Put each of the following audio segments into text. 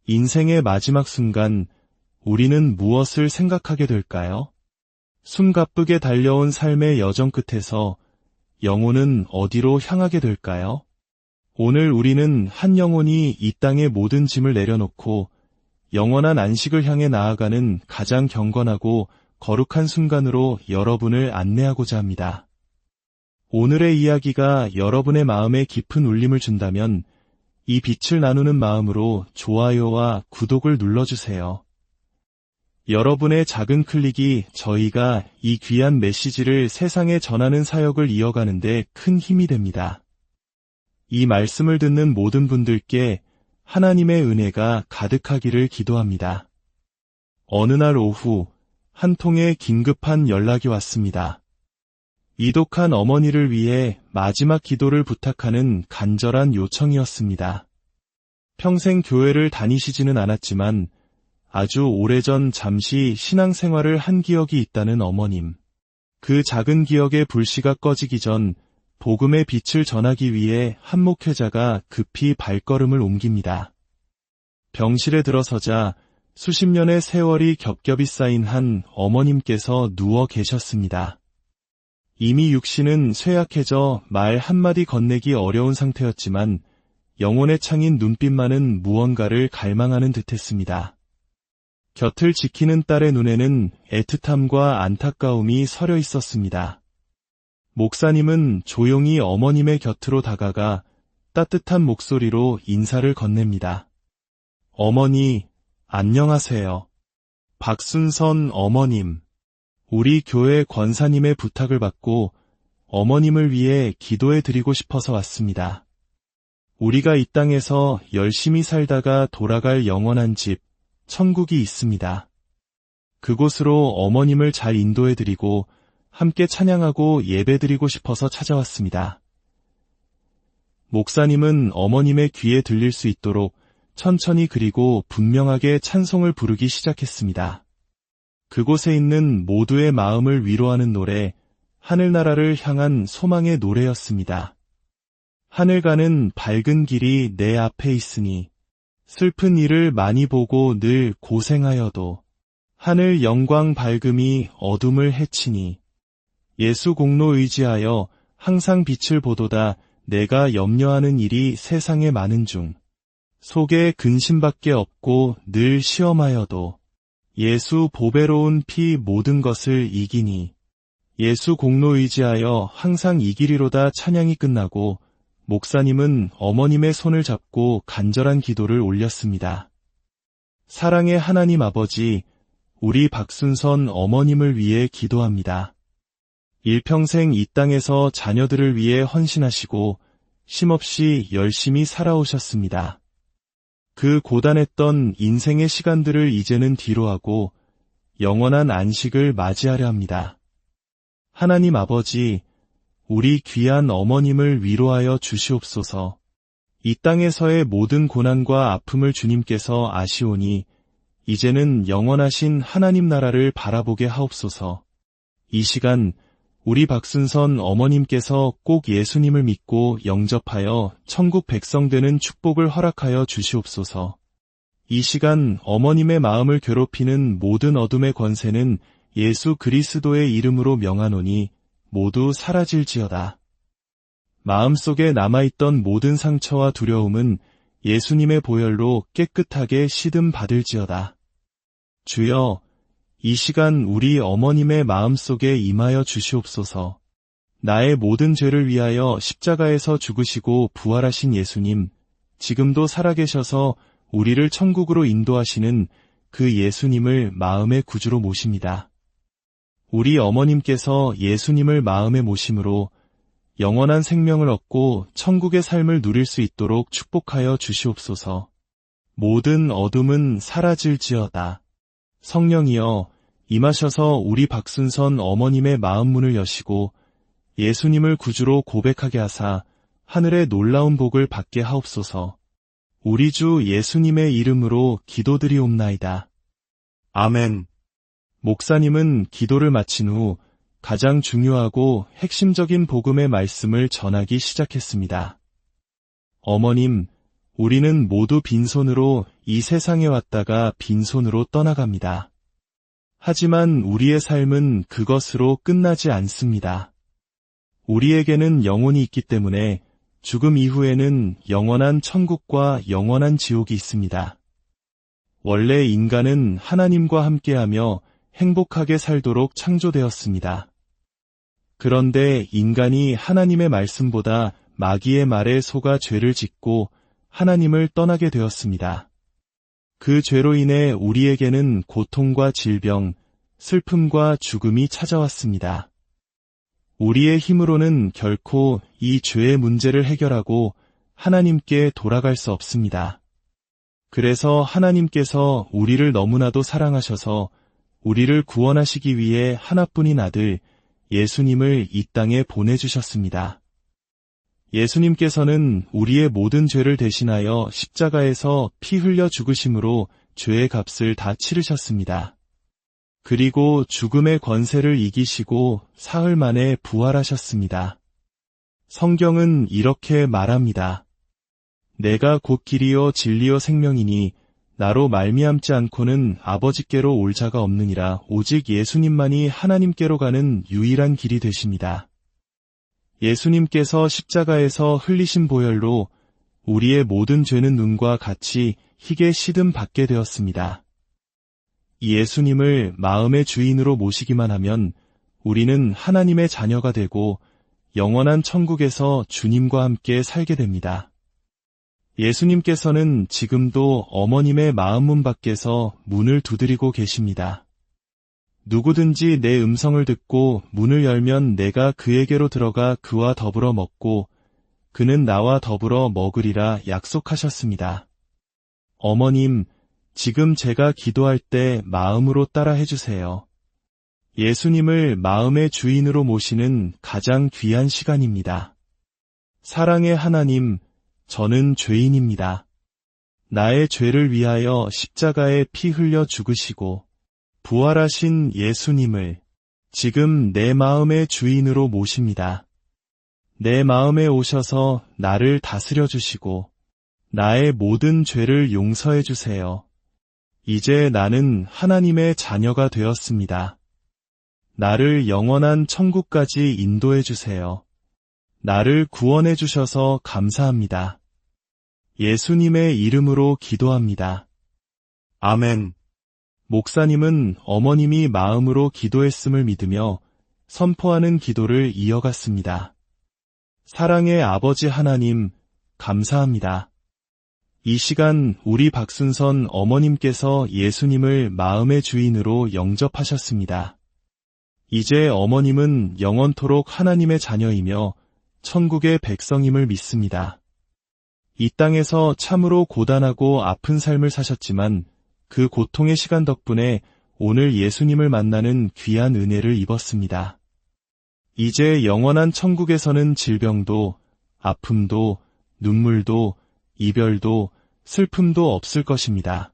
인생의 마지막 순간, 우리는 무엇을 생각하게 될까요? 숨가쁘게 달려온 삶의 여정 끝에서 영혼은 어디로 향하게 될까요? 오늘 우리는 한 영혼이 이 땅의 모든 짐을 내려놓고 영원한 안식을 향해 나아가는 가장 경건하고 거룩한 순간으로 여러분을 안내하고자 합니다. 오늘의 이야기가 여러분의 마음에 깊은 울림을 준다면 이 빛을 나누는 마음으로 좋아요와 구독을 눌러주세요. 여러분의 작은 클릭이 저희가 이 귀한 메시지를 세상에 전하는 사역을 이어가는 데 큰 힘이 됩니다. 이 말씀을 듣는 모든 분들께 하나님의 은혜가 가득하기를 기도합니다. 어느 날 오후 한 통의 긴급한 연락이 왔습니다. 이독한 어머니를 위해 마지막 기도를 부탁하는 간절한 요청이었습니다. 평생 교회를 다니시지는 않았지만 아주 오래전 잠시 신앙생활을 한 기억이 있다는 어머님. 그 작은 기억의 불씨가 꺼지기 전 복음의 빛을 전하기 위해 한 목회자가 급히 발걸음을 옮깁니다. 병실에 들어서자 수십 년의 세월이 겹겹이 쌓인 한 어머님께서 누워 계셨습니다. 이미 육신은 쇠약해져 말 한마디 건네기 어려운 상태였지만 영혼의 창인 눈빛만은 무언가를 갈망하는 듯했습니다. 곁을 지키는 딸의 눈에는 애틋함과 안타까움이 서려 있었습니다. 목사님은 조용히 어머님의 곁으로 다가가 따뜻한 목소리로 인사를 건넵니다. 어머니, 안녕하세요. 박순선 어머님. 우리 교회 권사님의 부탁을 받고 어머님을 위해 기도해 드리고 싶어서 왔습니다. 우리가 이 땅에서 열심히 살다가 돌아갈 영원한 집, 천국이 있습니다. 그곳으로 어머님을 잘 인도해 드리고 함께 찬양하고 예배 드리고 싶어서 찾아왔습니다. 목사님은 어머님의 귀에 들릴 수 있도록 천천히 그리고 분명하게 찬송을 부르기 시작했습니다. 그곳에 있는 모두의 마음을 위로하는 노래, 하늘나라를 향한 소망의 노래였습니다. 하늘 가는 밝은 길이 내 앞에 있으니 슬픈 일을 많이 보고 늘 고생하여도 하늘 영광 밝음이 어둠을 해치니 예수 공로 의지하여 항상 빛을 보도다. 내가 염려하는 일이 세상에 많은 중 속에 근심밖에 없고 늘 시험하여도 예수 보배로운 피 모든 것을 이기니 예수 공로 의지하여 항상 이기리로다. 찬양이 끝나고 목사님은 어머님의 손을 잡고 간절한 기도를 올렸습니다. 사랑의 하나님 아버지, 우리 박순선 어머님을 위해 기도합니다. 일평생 이 땅에서 자녀들을 위해 헌신하시고 쉼없이 열심히 살아오셨습니다. 그 고단했던 인생의 시간들을 이제는 뒤로하고 영원한 안식을 맞이하려 합니다. 하나님 아버지, 우리 귀한 어머님을 위로하여 주시옵소서. 이 땅에서의 모든 고난과 아픔을 주님께서 아시오니 이제는 영원하신 하나님 나라를 바라보게 하옵소서. 이 시간 우리 박순선 어머님께서 꼭 예수님을 믿고 영접하여 천국 백성 되는 축복을 허락하여 주시옵소서. 이 시간 어머님의 마음을 괴롭히는 모든 어둠의 권세는 예수 그리스도의 이름으로 명하노니 모두 사라질지어다. 마음속에 남아있던 모든 상처와 두려움은 예수님의 보혈로 깨끗하게 시듬 받을지어다. 주여, 이 시간 우리 어머님의 마음속에 임하여 주시옵소서. 나의 모든 죄를 위하여 십자가에서 죽으시고 부활하신 예수님, 지금도 살아계셔서 우리를 천국으로 인도하시는 그 예수님을 마음의 구주로 모십니다. 우리 어머님께서 예수님을 마음에 모심으로 영원한 생명을 얻고 천국의 삶을 누릴 수 있도록 축복하여 주시옵소서. 모든 어둠은 사라질지어다. 성령이여, 임하셔서 우리 박순선 어머님의 마음 문을 여시고 예수님을 구주로 고백하게 하사 하늘의 놀라운 복을 받게 하옵소서. 우리 주 예수님의 이름으로 기도드리옵나이다. 아멘. 목사님은 기도를 마친 후 가장 중요하고 핵심적인 복음의 말씀을 전하기 시작했습니다. 어머님, 우리는 모두 빈손으로 이 세상에 왔다가 빈손으로 떠나갑니다. 하지만 우리의 삶은 그것으로 끝나지 않습니다. 우리에게는 영혼이 있기 때문에 죽음 이후에는 영원한 천국과 영원한 지옥이 있습니다. 원래 인간은 하나님과 함께하며 행복하게 살도록 창조되었습니다. 그런데 인간이 하나님의 말씀보다 마귀의 말에 속아 죄를 짓고 하나님을 떠나게 되었습니다. 그 죄로 인해 우리에게는 고통과 질병, 슬픔과 죽음이 찾아왔습니다. 우리의 힘으로는 결코 이 죄의 문제를 해결하고 하나님께 돌아갈 수 없습니다. 그래서 하나님께서 우리를 너무나도 사랑하셔서 우리를 구원하시기 위해 하나뿐인 아들 예수님을 이 땅에 보내주셨습니다. 예수님께서는 우리의 모든 죄를 대신하여 십자가에서 피 흘려 죽으심으로 죄의 값을 다 치르셨습니다. 그리고 죽음의 권세를 이기시고 사흘 만에 부활하셨습니다. 성경은 이렇게 말합니다. 내가 곧 길이요 진리요 생명이니 나로 말미암지 않고는 아버지께로 올 자가 없느니라. 오직 예수님만이 하나님께로 가는 유일한 길이 되십니다. 예수님께서 십자가에서 흘리신 보혈로 우리의 모든 죄는 눈과 같이 희게 시든 받게 되었습니다. 이 예수님을 마음의 주인으로 모시기만 하면 우리는 하나님의 자녀가 되고 영원한 천국에서 주님과 함께 살게 됩니다. 예수님께서는 지금도 어머님의 마음문 밖에서 문을 두드리고 계십니다. 누구든지 내 음성을 듣고 문을 열면 내가 그에게로 들어가 그와 더불어 먹고 그는 나와 더불어 먹으리라 약속하셨습니다. 어머님, 지금 제가 기도할 때 마음으로 따라 해주세요. 예수님을 마음의 주인으로 모시는 가장 귀한 시간입니다. 사랑의 하나님, 저는 죄인입니다. 나의 죄를 위하여 십자가에 피 흘려 죽으시고 부활하신 예수님을 지금 내 마음의 주인으로 모십니다. 내 마음에 오셔서 나를 다스려 주시고 나의 모든 죄를 용서해 주세요. 이제 나는 하나님의 자녀가 되었습니다. 나를 영원한 천국까지 인도해 주세요. 나를 구원해 주셔서 감사합니다. 예수님의 이름으로 기도합니다. 아멘. 목사님은 어머님이 마음으로 기도했음을 믿으며 선포하는 기도를 이어갔습니다. 사랑의 아버지 하나님, 감사합니다. 이 시간 우리 박순선 어머님께서 예수님을 마음의 주인으로 영접하셨습니다. 이제 어머님은 영원토록 하나님의 자녀이며 천국의 백성임을 믿습니다. 이 땅에서 참으로 고단하고 아픈 삶을 사셨지만 그 고통의 시간 덕분에 오늘 예수님을 만나는 귀한 은혜를 입었습니다. 이제 영원한 천국에서는 질병도, 아픔도, 눈물도, 이별도, 슬픔도 없을 것입니다.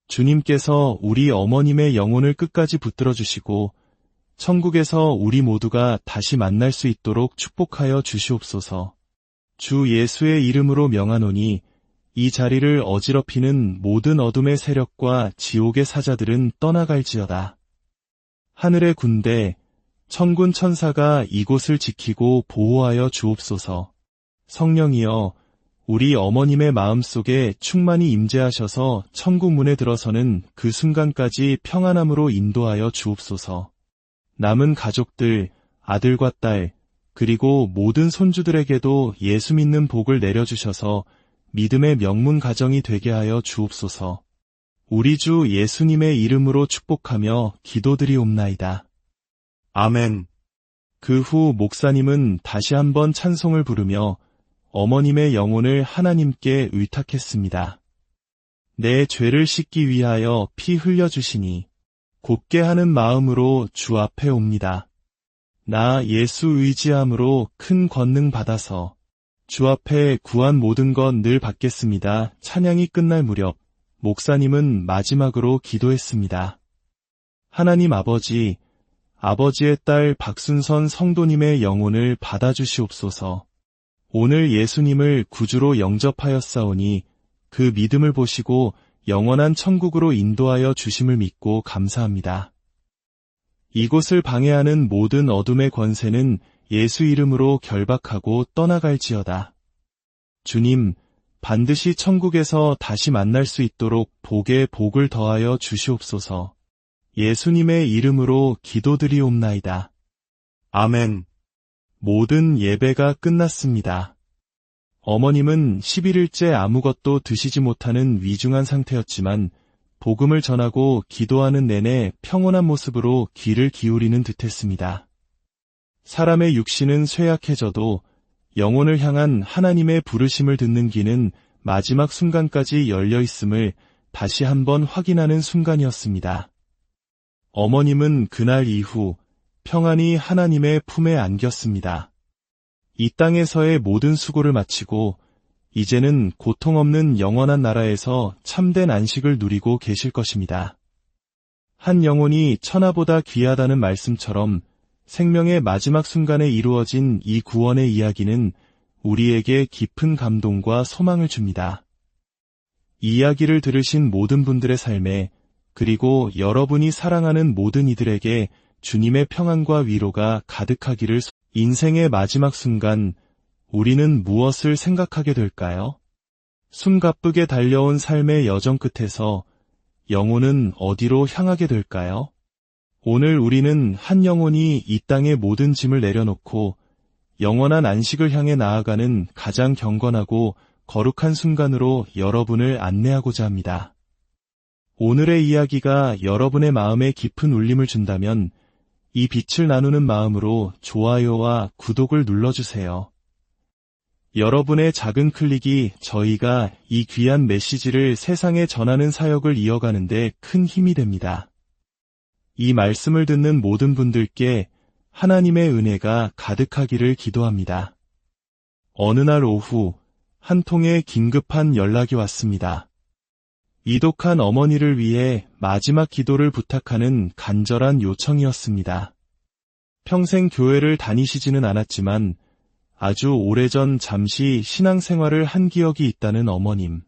주님께서 우리 어머님의 영혼을 끝까지 붙들어 주시고 천국에서 우리 모두가 다시 만날 수 있도록 축복하여 주시옵소서. 주 예수의 이름으로 명하노니 이 자리를 어지럽히는 모든 어둠의 세력과 지옥의 사자들은 떠나갈지어다. 하늘의 군대, 천군 천사가 이곳을 지키고 보호하여 주옵소서. 성령이여, 우리 어머님의 마음속에 충만히 임재하셔서 천국 문에 들어서는 그 순간까지 평안함으로 인도하여 주옵소서. 남은 가족들, 아들과 딸, 그리고 모든 손주들에게도 예수 믿는 복을 내려주셔서 믿음의 명문 가정이 되게 하여 주옵소서. 우리 주 예수님의 이름으로 축복하며 기도드리옵나이다. 아멘. 그 후 목사님은 다시 한번 찬송을 부르며 어머님의 영혼을 하나님께 의탁했습니다. 내 죄를 씻기 위하여 피 흘려주시니 곱게 하는 마음으로 주 앞에 옵니다. 나 예수 의지함으로 큰 권능 받아서 주 앞에 구한 모든 것 늘 받겠습니다. 찬양이 끝날 무렵 목사님은 마지막으로 기도했습니다. 하나님 아버지, 아버지의 딸 박순선 성도님의 영혼을 받아주시옵소서. 오늘 예수님을 구주로 영접하였사오니 그 믿음을 보시고 영원한 천국으로 인도하여 주심을 믿고 감사합니다. 이곳을 방해하는 모든 어둠의 권세는 예수 이름으로 결박하고 떠나갈지어다. 주님, 반드시 천국에서 다시 만날 수 있도록 복에 복을 더하여 주시옵소서. 예수님의 이름으로 기도드리옵나이다. 아멘. 모든 예배가 끝났습니다. 어머님은 11일째 아무것도 드시지 못하는 위중한 상태였지만 복음을 전하고 기도하는 내내 평온한 모습으로 귀를 기울이는 듯했습니다. 사람의 육신은 쇠약해져도 영혼을 향한 하나님의 부르심을 듣는 귀는 마지막 순간까지 열려 있음을 다시 한번 확인하는 순간이었습니다. 어머님은 그날 이후 평안히 하나님의 품에 안겼습니다. 이 땅에서의 모든 수고를 마치고 이제는 고통 없는 영원한 나라에서 참된 안식을 누리고 계실 것입니다. 한 영혼이 천하보다 귀하다는 말씀처럼 생명의 마지막 순간에 이루어진 이 구원의 이야기는 우리에게 깊은 감동과 소망을 줍니다. 이 이야기를 들으신 모든 분들의 삶에 그리고 여러분이 사랑하는 모든 이들에게 주님의 평안과 위로가 가득하기를. 인생의 마지막 순간, 우리는 무엇을 생각하게 될까요? 숨가쁘게 달려온 삶의 여정 끝에서 영혼은 어디로 향하게 될까요? 오늘 우리는 한 영혼이 이 땅의 모든 짐을 내려놓고 영원한 안식을 향해 나아가는 가장 경건하고 거룩한 순간으로 여러분을 안내하고자 합니다. 오늘의 이야기가 여러분의 마음에 깊은 울림을 준다면 이 빛을 나누는 마음으로 좋아요와 구독을 눌러주세요. 여러분의 작은 클릭이 저희가 이 귀한 메시지를 세상에 전하는 사역을 이어가는 데 큰 힘이 됩니다. 이 말씀을 듣는 모든 분들께 하나님의 은혜가 가득하기를 기도합니다. 어느 날 오후 한 통의 긴급한 연락이 왔습니다. 이독한 어머니를 위해 마지막 기도를 부탁하는 간절한 요청이었습니다. 평생 교회를 다니시지는 않았지만 아주 오래전 잠시 신앙생활을 한 기억이 있다는 어머님.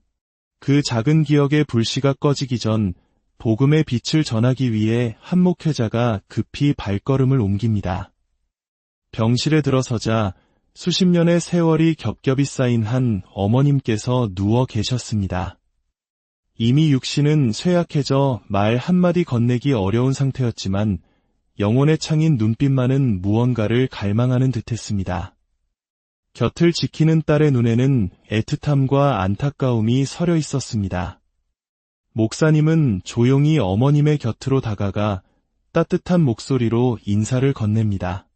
그 작은 기억의 불씨가 꺼지기 전 복음의 빛을 전하기 위해 한 목회자가 급히 발걸음을 옮깁니다. 병실에 들어서자 수십 년의 세월이 겹겹이 쌓인 한 어머님께서 누워 계셨습니다. 이미 육신은 쇠약해져 말 한마디 건네기 어려운 상태였지만 영혼의 창인 눈빛만은 무언가를 갈망하는 듯했습니다. 곁을 지키는 딸의 눈에는 애틋함과 안타까움이 서려 있었습니다. 목사님은 조용히 어머님의 곁으로 다가가 따뜻한 목소리로 인사를 건넵니다.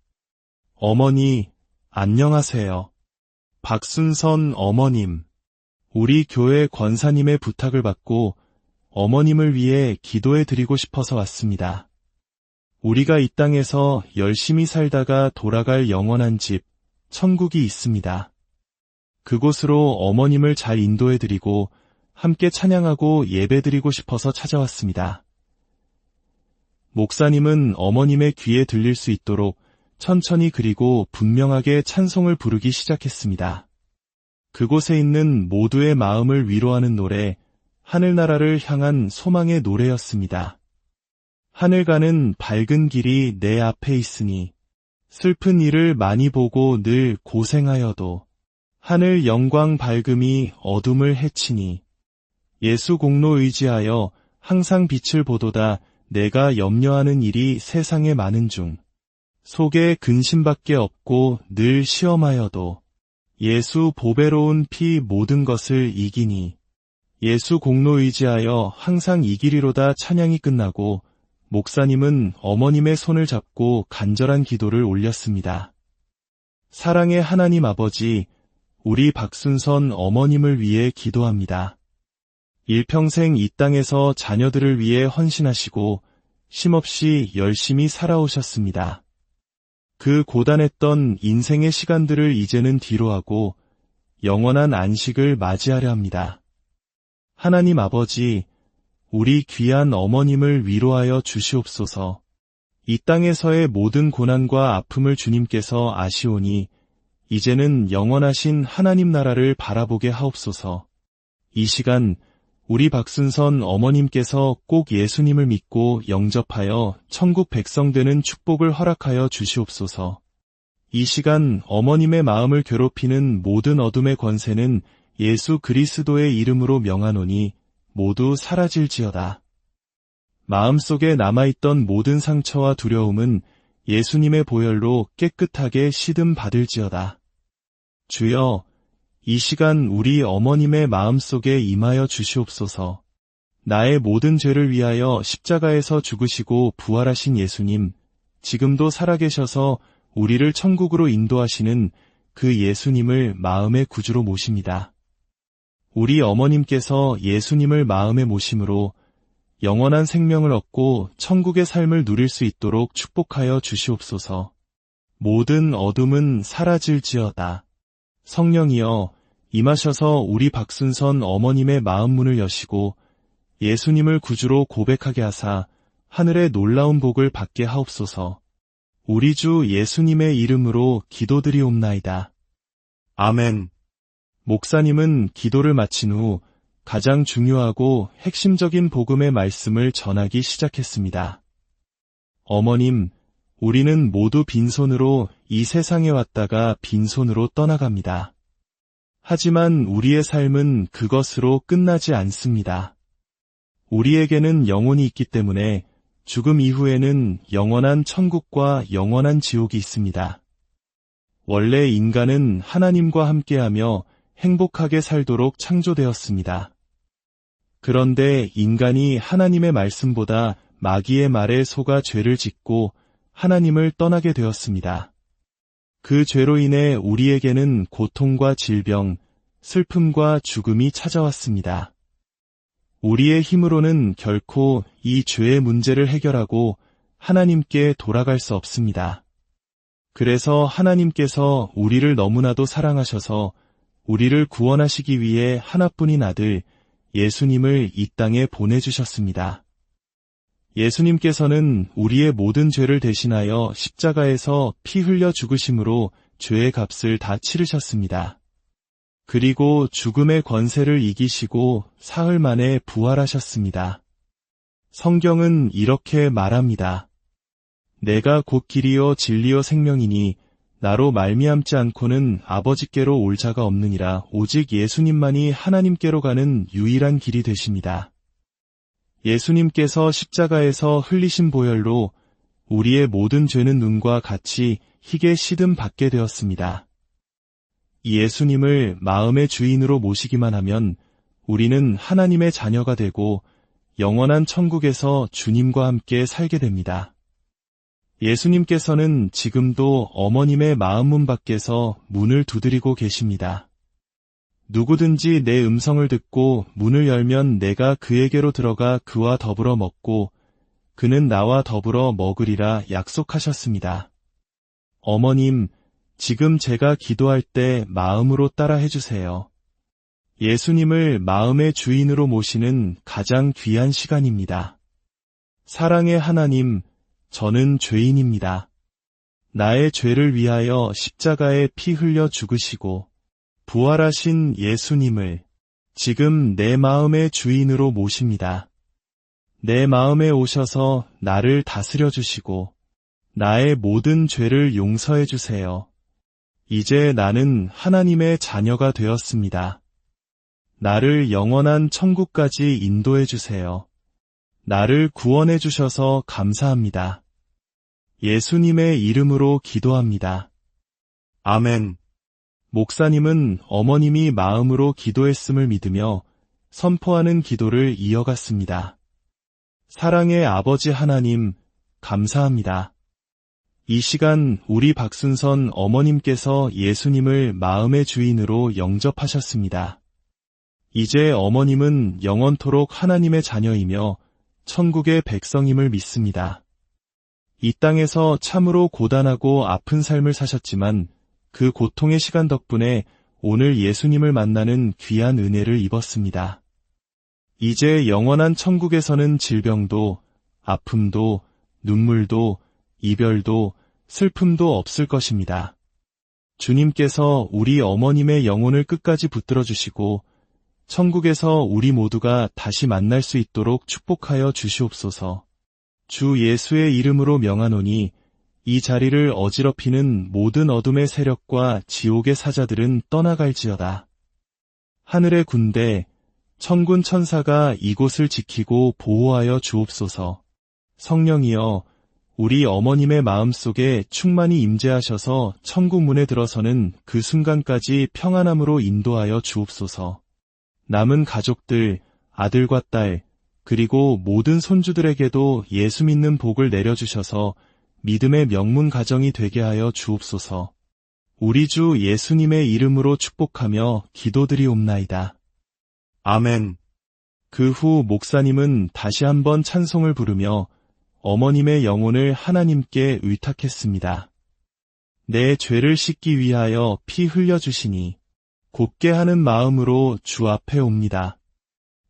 어머니, 안녕하세요. 박순선 어머님. 우리 교회 권사님의 부탁을 받고 어머님을 위해 기도해 드리고 싶어서 왔습니다. 우리가 이 땅에서 열심히 살다가 돌아갈 영원한 집, 천국이 있습니다. 그곳으로 어머님을 잘 인도해 드리고 함께 찬양하고 예배 드리고 싶어서 찾아왔습니다. 목사님은 어머님의 귀에 들릴 수 있도록 천천히 그리고 분명하게 찬송을 부르기 시작했습니다. 그곳에 있는 모두의 마음을 위로하는 노래, 하늘나라를 향한 소망의 노래였습니다. 하늘 가는 밝은 길이 내 앞에 있으니 슬픈 일을 많이 보고 늘 고생하여도 하늘 영광 밝음이 어둠을 헤치니 예수 공로 의지하여 항상 빛을 보도다. 내가 염려하는 일이 세상에 많은 중 속에 근심밖에 없고 늘 시험하여도 예수 보배로운 피 모든 것을 이기니 예수 공로 의지하여 항상 이기리로다. 찬양이 끝나고 목사님은 어머님의 손을 잡고 간절한 기도를 올렸습니다. 사랑의 하나님 아버지, 우리 박순선 어머님을 위해 기도합니다. 일평생 이 땅에서 자녀들을 위해 헌신하시고 쉼없이 열심히 살아오셨습니다. 그 고단했던 인생의 시간들을 이제는 뒤로하고 영원한 안식을 맞이하려 합니다. 하나님 아버지, 우리 귀한 어머님을 위로하여 주시옵소서. 이 땅에서의 모든 고난과 아픔을 주님께서 아시오니 이제는 영원하신 하나님 나라를 바라보게 하옵소서. 이 시간 우리 박순선 어머님께서 꼭 예수님을 믿고 영접하여 천국 백성 되는 축복을 허락하여 주시옵소서. 이 시간 어머님의 마음을 괴롭히는 모든 어둠의 권세는 예수 그리스도의 이름으로 명하노니 모두 사라질지어다. 마음속에 남아있던 모든 상처와 두려움은 예수님의 보혈로 깨끗하게 시듬 받을지어다. 주여, 이 시간 우리 어머님의 마음속에 임하여 주시옵소서. 나의 모든 죄를 위하여 십자가에서 죽으시고 부활하신 예수님, 지금도 살아계셔서 우리를 천국으로 인도하시는 그 예수님을 마음의 구주로 모십니다. 우리 어머님께서 예수님을 마음에 모심으로 영원한 생명을 얻고 천국의 삶을 누릴 수 있도록 축복하여 주시옵소서. 모든 어둠은 사라질지어다. 성령이여 임하셔서 우리 박순선 어머님의 마음문을 여시고 예수님을 구주로 고백하게 하사 하늘의 놀라운 복을 받게 하옵소서. 우리 주 예수님의 이름으로 기도드리옵나이다. 아멘. 목사님은 기도를 마친 후 가장 중요하고 핵심적인 복음의 말씀을 전하기 시작했습니다. 어머님, 우리는 모두 빈손으로 이 세상에 왔다가 빈손으로 떠나갑니다. 하지만 우리의 삶은 그것으로 끝나지 않습니다. 우리에게는 영혼이 있기 때문에 죽음 이후에는 영원한 천국과 영원한 지옥이 있습니다. 원래 인간은 하나님과 함께하며 행복하게 살도록 창조되었습니다. 그런데 인간이 하나님의 말씀보다 마귀의 말에 속아 죄를 짓고 하나님을 떠나게 되었습니다. 그 죄로 인해 우리에게는 고통과 질병, 슬픔과 죽음이 찾아왔습니다. 우리의 힘으로는 결코 이 죄의 문제를 해결하고 하나님께 돌아갈 수 없습니다. 그래서 하나님께서 우리를 너무나도 사랑하셔서 우리를 구원하시기 위해 하나뿐인 아들 예수님을 이 땅에 보내주셨습니다. 예수님께서는 우리의 모든 죄를 대신하여 십자가에서 피 흘려 죽으심으로 죄의 값을 다 치르셨습니다. 그리고 죽음의 권세를 이기시고 사흘 만에 부활하셨습니다. 성경은 이렇게 말합니다. 내가 곧 길이요 진리요 생명이니 나로 말미암지 않고는 아버지께로 올 자가 없느니라. 오직 예수님만이 하나님께로 가는 유일한 길이 되십니다. 예수님께서 십자가에서 흘리신 보혈로 우리의 모든 죄는 눈과 같이 희게 시듬 받게 되었습니다. 예수님을 마음의 주인으로 모시기만 하면 우리는 하나님의 자녀가 되고 영원한 천국에서 주님과 함께 살게 됩니다. 예수님께서는 지금도 어머님의 마음문 밖에서 문을 두드리고 계십니다. 누구든지 내 음성을 듣고 문을 열면 내가 그에게로 들어가 그와 더불어 먹고 그는 나와 더불어 먹으리라 약속하셨습니다. 어머님, 지금 제가 기도할 때 마음으로 따라 해주세요. 예수님을 마음의 주인으로 모시는 가장 귀한 시간입니다. 사랑의 하나님, 저는 죄인입니다. 나의 죄를 위하여 십자가에 피 흘려 죽으시고 부활하신 예수님을 지금 내 마음의 주인으로 모십니다. 내 마음에 오셔서 나를 다스려 주시고 나의 모든 죄를 용서해 주세요. 이제 나는 하나님의 자녀가 되었습니다. 나를 영원한 천국까지 인도해 주세요. 나를 구원해 주셔서 감사합니다. 예수님의 이름으로 기도합니다. 아멘. 목사님은 어머님이 마음으로 기도했음을 믿으며 선포하는 기도를 이어갔습니다. 사랑의 아버지 하나님, 감사합니다. 이 시간 우리 박순선 어머님께서 예수님을 마음의 주인으로 영접하셨습니다. 이제 어머님은 영원토록 하나님의 자녀이며 천국의 백성임을 믿습니다. 이 땅에서 참으로 고단하고 아픈 삶을 사셨지만 그 고통의 시간 덕분에 오늘 예수님을 만나는 귀한 은혜를 입었습니다. 이제 영원한 천국에서는 질병도, 아픔도, 눈물도, 이별도, 슬픔도 없을 것입니다. 주님께서 우리 어머님의 영혼을 끝까지 붙들어 주시고 천국에서 우리 모두가 다시 만날 수 있도록 축복하여 주시옵소서. 주 예수의 이름으로 명하노니 이 자리를 어지럽히는 모든 어둠의 세력과 지옥의 사자들은 떠나갈지어다. 하늘의 군대, 천군 천사가 이곳을 지키고 보호하여 주옵소서. 성령이여, 우리 어머님의 마음속에 충만히 임재하셔서 천국 문에 들어서는 그 순간까지 평안함으로 인도하여 주옵소서. 남은 가족들, 아들과 딸, 그리고 모든 손주들에게도 예수 믿는 복을 내려주셔서 믿음의 명문 가정이 되게 하여 주옵소서. 우리 주 예수님의 이름으로 축복하며 기도드리옵나이다. 아멘. 그 후 목사님은 다시 한번 찬송을 부르며 어머님의 영혼을 하나님께 의탁했습니다. 내 죄를 씻기 위하여 피 흘려주시니 곱게 하는 마음으로 주 앞에 옵니다.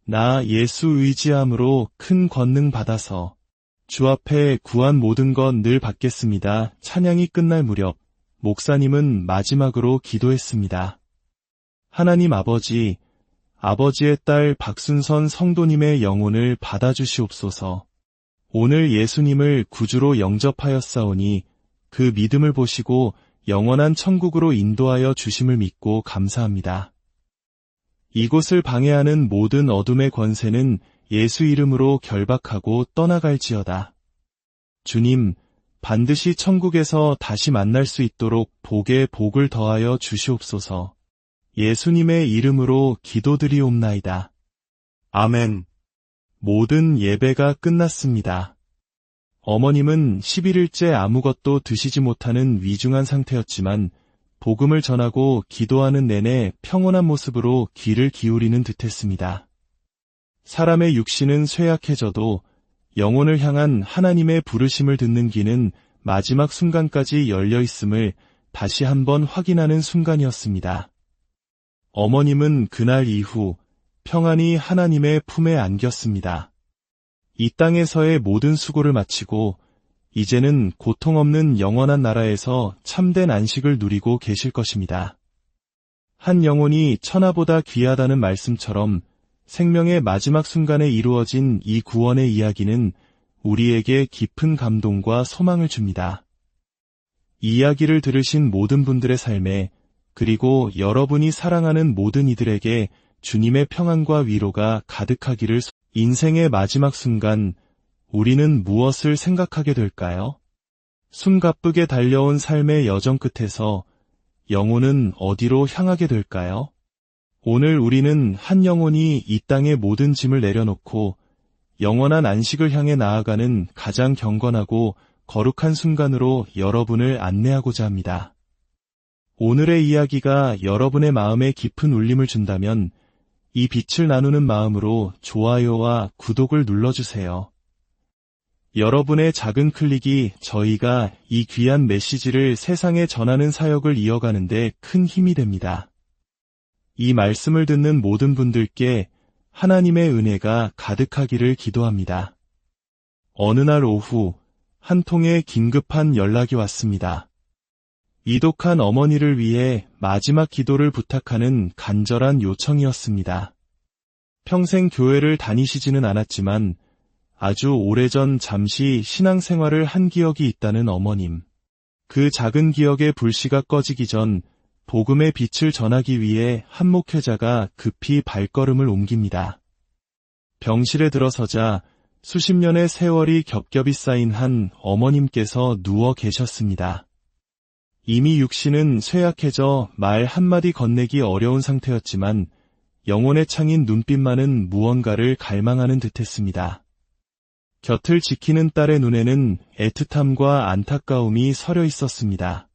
나 예수 의지함으로 큰 권능 받아서 주 앞에 구한 모든 것 늘 받겠습니다. 찬양이 끝날 무렵 목사님은 마지막으로 기도했습니다. 하나님 아버지, 아버지의 딸 박순선 성도님의 영혼을 받아주시옵소서. 오늘 예수님을 구주로 영접하였사오니 그 믿음을 보시고 영원한 천국으로 인도하여 주심을 믿고 감사합니다. 이곳을 방해하는 모든 어둠의 권세는 예수 이름으로 결박하고 떠나갈지어다. 주님, 반드시 천국에서 다시 만날 수 있도록 복에 복을 더하여 주시옵소서. 예수님의 이름으로 기도드리옵나이다. 아멘. 모든 예배가 끝났습니다. 어머님은 11일째 아무것도 드시지 못하는 위중한 상태였지만 복음을 전하고 기도하는 내내 평온한 모습으로 귀를 기울이는 듯했습니다. 사람의 육신은 쇠약해져도 영혼을 향한 하나님의 부르심을 듣는 귀는 마지막 순간까지 열려 있음을 다시 한번 확인하는 순간이었습니다. 어머님은 그날 이후 평안히 하나님의 품에 안겼습니다. 이 땅에서의 모든 수고를 마치고 이제는 고통 없는 영원한 나라에서 참된 안식을 누리고 계실 것입니다. 한 영혼이 천하보다 귀하다는 말씀처럼 생명의 마지막 순간에 이루어진 이 구원의 이야기는 우리에게 깊은 감동과 소망을 줍니다. 이 이야기를 들으신 모든 분들의 삶에 그리고 여러분이 사랑하는 모든 이들에게 주님의 평안과 위로가 가득하기를. 인생의 마지막 순간, 우리는 무엇을 생각하게 될까요? 숨가쁘게 달려온 삶의 여정 끝에서 영혼은 어디로 향하게 될까요? 오늘 우리는 한 영혼이 이 땅의 모든 짐을 내려놓고 영원한 안식을 향해 나아가는 가장 경건하고 거룩한 순간으로 여러분을 안내하고자 합니다. 오늘의 이야기가 여러분의 마음에 깊은 울림을 준다면 이 빛을 나누는 마음으로 좋아요와 구독을 눌러주세요. 여러분의 작은 클릭이 저희가 이 귀한 메시지를 세상에 전하는 사역을 이어가는 데 큰 힘이 됩니다. 이 말씀을 듣는 모든 분들께 하나님의 은혜가 가득하기를 기도합니다. 어느 날 오후 한 통의 긴급한 연락이 왔습니다. 이독한 어머니를 위해 마지막 기도를 부탁하는 간절한 요청이었습니다. 평생 교회를 다니시지는 않았지만 아주 오래전 잠시 신앙생활을 한 기억이 있다는 어머님. 그 작은 기억의 불씨가 꺼지기 전 복음의 빛을 전하기 위해 한 목회자가 급히 발걸음을 옮깁니다. 병실에 들어서자 수십 년의 세월이 겹겹이 쌓인 한 어머님께서 누워 계셨습니다. 이미 육신은 쇠약해져 말 한마디 건네기 어려운 상태였지만 영혼의 창인 눈빛만은 무언가를 갈망하는 듯했습니다. 곁을 지키는 딸의 눈에는 애틋함과 안타까움이 서려 있었습니다.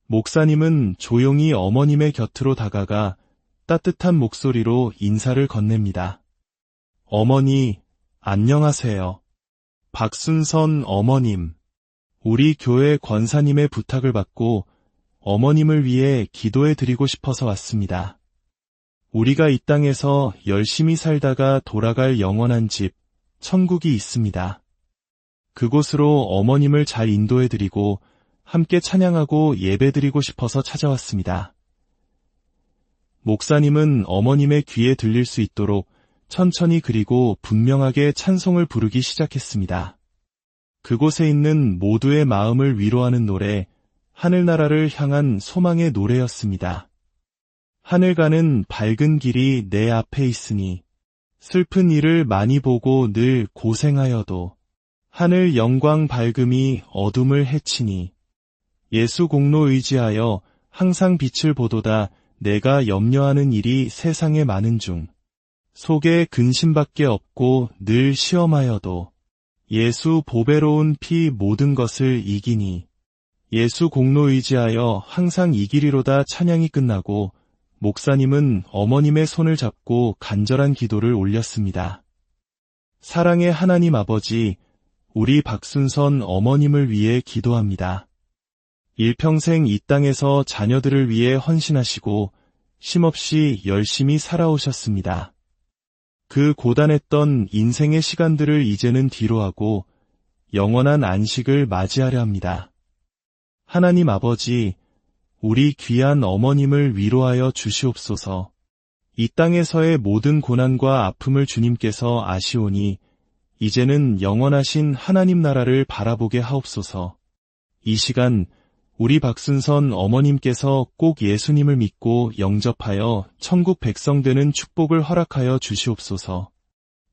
목사님은 조용히 어머님의 곁으로 다가가 따뜻한 목소리로 인사를 건넵니다. 어머니, 안녕하세요. 박순선 어머님. 우리 교회 권사님의 부탁을 받고 어머님을 위해 기도해 드리고 싶어서 왔습니다. 우리가 이 땅에서 열심히 살다가 돌아갈 영원한 집, 천국이 있습니다. 그곳으로 어머님을 잘 인도해 드리고 함께 찬양하고 예배드리고 싶어서 찾아왔습니다. 목사님은 어머님의 귀에 들릴 수 있도록 천천히 그리고 분명하게 찬송을 부르기 시작했습니다. 그곳에 있는 모두의 마음을 위로하는 노래, 하늘나라를 향한 소망의 노래였습니다. 하늘 가는 밝은 길이 내 앞에 있으니 슬픈 일을 많이 보고 늘 고생하여도 하늘 영광 밝음이 어둠을 헤치니 예수 공로 의지하여 항상 빛을 보도다. 내가 염려하는 일이 세상에 많은 중 속에 근심밖에 없고 늘 시험하여도 예수 보배로운 피 모든 것을 이기니 예수 공로 의지하여 항상 이기리로다. 찬양이 끝나고 목사님은 어머님의 손을 잡고 간절한 기도를 올렸습니다. 사랑의 하나님 아버지, 우리 박순선 어머님을 위해 기도합니다. 일평생 이 땅에서 자녀들을 위해 헌신하시고 쉼없이 열심히 살아오셨습니다. 그 고단했던 인생의 시간들을 이제는 뒤로하고 영원한 안식을 맞이하려 합니다. 하나님 아버지, 우리 귀한 어머님을 위로하여 주시옵소서. 이 땅에서의 모든 고난과 아픔을 주님께서 아시오니 이제는 영원하신 하나님 나라를 바라보게 하옵소서. 이 시간 우리 박순선 어머님께서 꼭 예수님을 믿고 영접하여 천국 백성 되는 축복을 허락하여 주시옵소서.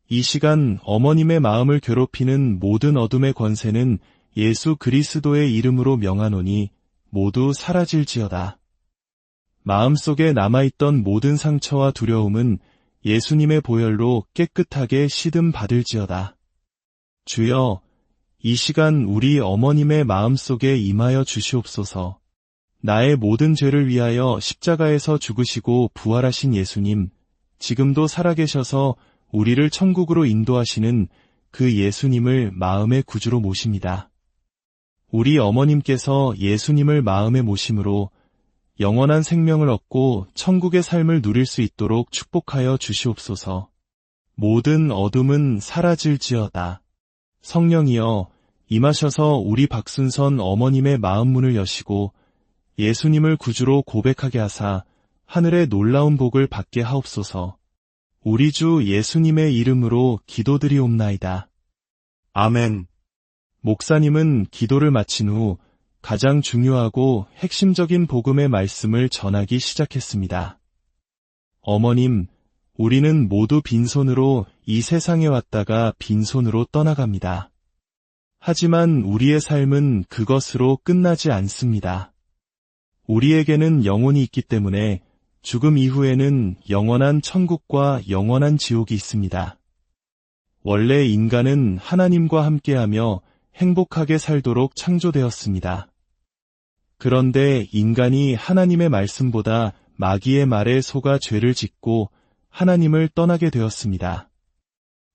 이 시간 어머님의 마음을 괴롭히는 모든 어둠의 권세는 예수 그리스도의 이름으로 명하노니 모두 사라질지어다. 마음속에 남아있던 모든 상처와 두려움은 예수님의 보혈로 깨끗하게 시듬 받을지어다. 주여, 이 시간 우리 어머님의 마음속에 임하여 주시옵소서. 나의 모든 죄를 위하여 십자가에서 죽으시고 부활하신 예수님, 지금도 살아계셔서 우리를 천국으로 인도하시는 그 예수님을 마음의 구주로 모십니다. 우리 어머님께서 예수님을 마음에 모심으로 영원한 생명을 얻고 천국의 삶을 누릴 수 있도록 축복하여 주시옵소서. 모든 어둠은 사라질지어다. 성령이여, 임하셔서 우리 박순선 어머님의 마음 문을 여시고 예수님을 구주로 고백하게 하사 하늘의 놀라운 복을 받게 하옵소서. 우리 주 예수님의 이름으로 기도드리옵나이다. 아멘. 목사님은 기도를 마친 후 가장 중요하고 핵심적인 복음의 말씀을 전하기 시작했습니다. 어머님, 우리는 모두 빈손으로 이 세상에 왔다가 빈손으로 떠나갑니다. 하지만 우리의 삶은 그것으로 끝나지 않습니다. 우리에게는 영혼이 있기 때문에 죽음 이후에는 영원한 천국과 영원한 지옥이 있습니다. 원래 인간은 하나님과 함께하며 행복하게 살도록 창조되었습니다. 그런데 인간이 하나님의 말씀보다 마귀의 말에 속아 죄를 짓고 하나님을 떠나게 되었습니다.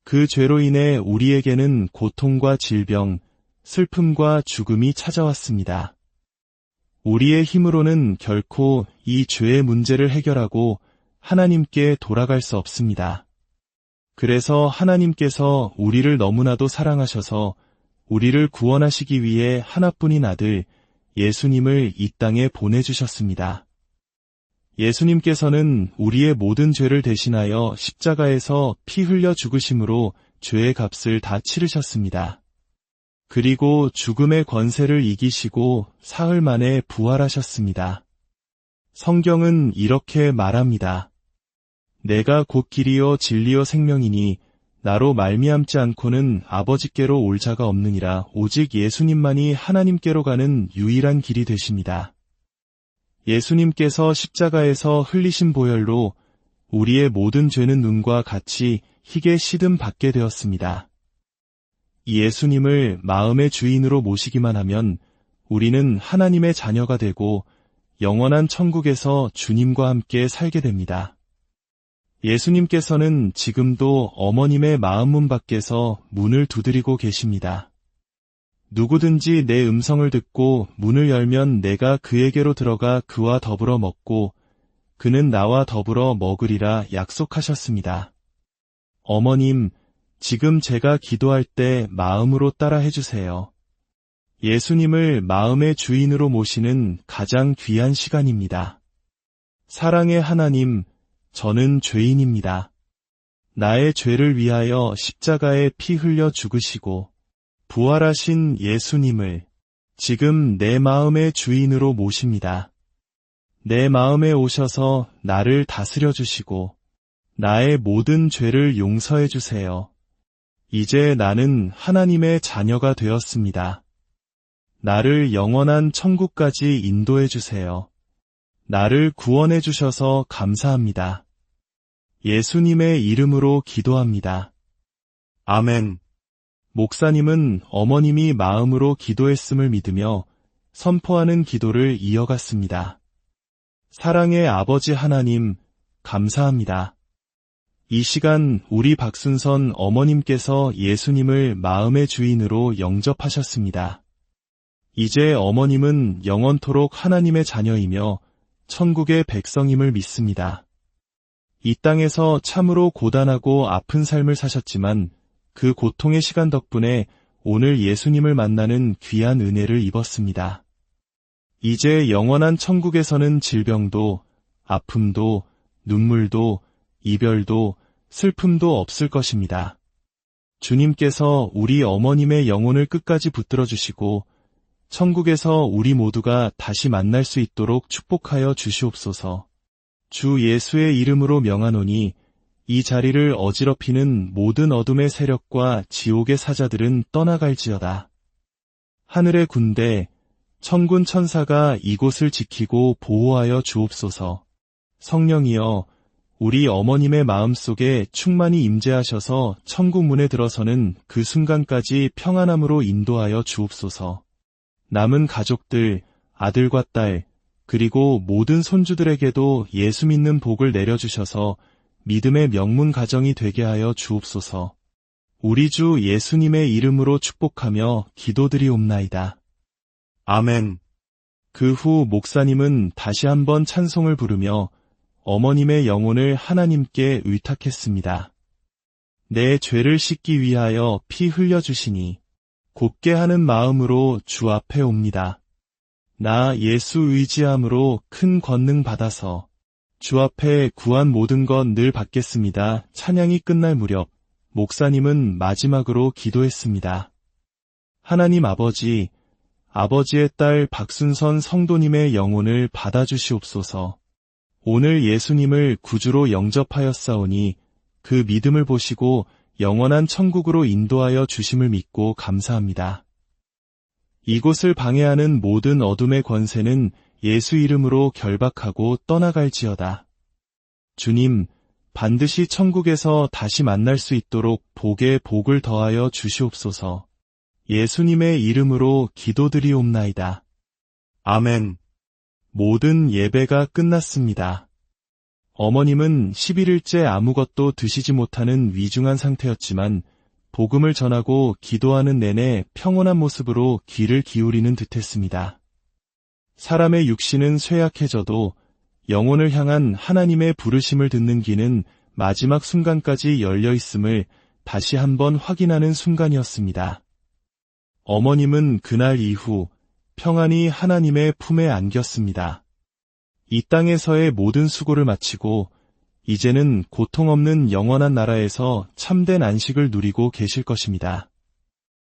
그 죄로 인해 우리에게는 고통과 질병, 슬픔과 죽음이 찾아왔습니다. 우리의 힘으로는 결코 이 죄의 문제를 해결하고 하나님께 돌아갈 수 없습니다. 그래서 하나님께서 우리를 너무나도 사랑하셔서 우리를 구원하시기 위해 하나뿐인 아들 예수님을 이 땅에 보내주셨습니다. 예수님께서는 우리의 모든 죄를 대신하여 십자가에서 피 흘려 죽으심으로 죄의 값을 다 치르셨습니다. 그리고 죽음의 권세를 이기시고 사흘 만에 부활하셨습니다. 성경은 이렇게 말합니다. 내가 곧 길이요 진리요 생명이니 나로 말미암지 않고는 아버지께로 올 자가 없느니라. 오직 예수님만이 하나님께로 가는 유일한 길이 되십니다. 예수님께서 십자가에서 흘리신 보혈로 우리의 모든 죄는 눈과 같이 희게 시듬 받게 되었습니다. 이 예수님을 마음의 주인으로 모시기만 하면 우리는 하나님의 자녀가 되고 영원한 천국에서 주님과 함께 살게 됩니다. 예수님께서는 지금도 어머님의 마음문 밖에서 문을 두드리고 계십니다. 누구든지 내 음성을 듣고 문을 열면 내가 그에게로 들어가 그와 더불어 먹고 그는 나와 더불어 먹으리라 약속하셨습니다. 어머님, 지금 제가 기도할 때 마음으로 따라 해주세요. 예수님을 마음의 주인으로 모시는 가장 귀한 시간입니다. 사랑의 하나님, 저는 죄인입니다. 나의 죄를 위하여 십자가에 피 흘려 죽으시고 부활하신 예수님을 지금 내 마음의 주인으로 모십니다. 내 마음에 오셔서 나를 다스려 주시고 나의 모든 죄를 용서해 주세요. 이제 나는 하나님의 자녀가 되었습니다. 나를 영원한 천국까지 인도해 주세요. 나를 구원해 주셔서 감사합니다. 예수님의 이름으로 기도합니다. 아멘. 목사님은 어머님이 마음으로 기도했음을 믿으며 선포하는 기도를 이어갔습니다. 사랑의 아버지 하나님, 감사합니다. 이 시간 우리 박순선 어머님께서 예수님을 마음의 주인으로 영접하셨습니다. 이제 어머님은 영원토록 하나님의 자녀이며 천국의 백성임을 믿습니다. 이 땅에서 참으로 고단하고 아픈 삶을 사셨지만 그 고통의 시간 덕분에 오늘 예수님을 만나는 귀한 은혜를 입었습니다. 이제 영원한 천국에서는 질병도, 아픔도, 눈물도, 이별도, 슬픔도 없을 것입니다. 주님께서 우리 어머님의 영혼을 끝까지 붙들어 주시고 천국에서 우리 모두가 다시 만날 수 있도록 축복하여 주시옵소서. 주 예수의 이름으로 명하노니 이 자리를 어지럽히는 모든 어둠의 세력과 지옥의 사자들은 떠나갈지어다. 하늘의 군대, 천군 천사가 이곳을 지키고 보호하여 주옵소서. 성령이여, 우리 어머님의 마음속에 충만히 임재하셔서 천국 문에 들어서는 그 순간까지 평안함으로 인도하여 주옵소서. 남은 가족들, 아들과 딸, 그리고 모든 손주들에게도 예수 믿는 복을 내려주셔서 믿음의 명문 가정이 되게 하여 주옵소서. 우리 주 예수님의 이름으로 축복하며 기도드리옵나이다. 아멘. 그 후 목사님은 다시 한번 찬송을 부르며 어머님의 영혼을 하나님께 의탁했습니다. 내 죄를 씻기 위하여 피 흘려주시니 곱게 하는 마음으로 주 앞에 옵니다. 나 예수 의지함으로 큰 권능 받아서 주 앞에 구한 모든 것 늘 받겠습니다. 찬양이 끝날 무렵 목사님은 마지막으로 기도했습니다. 하나님 아버지, 아버지의 딸 박순선 성도님의 영혼을 받아주시옵소서. 오늘 예수님을 구주로 영접하였사오니 그 믿음을 보시고 영원한 천국으로 인도하여 주심을 믿고 감사합니다. 이곳을 방해하는 모든 어둠의 권세는 예수 이름으로 결박하고 떠나갈지어다. 주님, 반드시 천국에서 다시 만날 수 있도록 복에 복을 더하여 주시옵소서. 예수님의 이름으로 기도드리옵나이다. 아멘. 모든 예배가 끝났습니다. 어머님은 11일째 아무것도 드시지 못하는 위중한 상태였지만 복음을 전하고 기도하는 내내 평온한 모습으로 귀를 기울이는 듯했습니다. 사람의 육신은 쇠약해져도 영혼을 향한 하나님의 부르심을 듣는 귀는 마지막 순간까지 열려 있음을 다시 한번 확인하는 순간이었습니다. 어머님은 그날 이후 평안히 하나님의 품에 안겼습니다. 이 땅에서의 모든 수고를 마치고 이제는 고통 없는 영원한 나라에서 참된 안식을 누리고 계실 것입니다.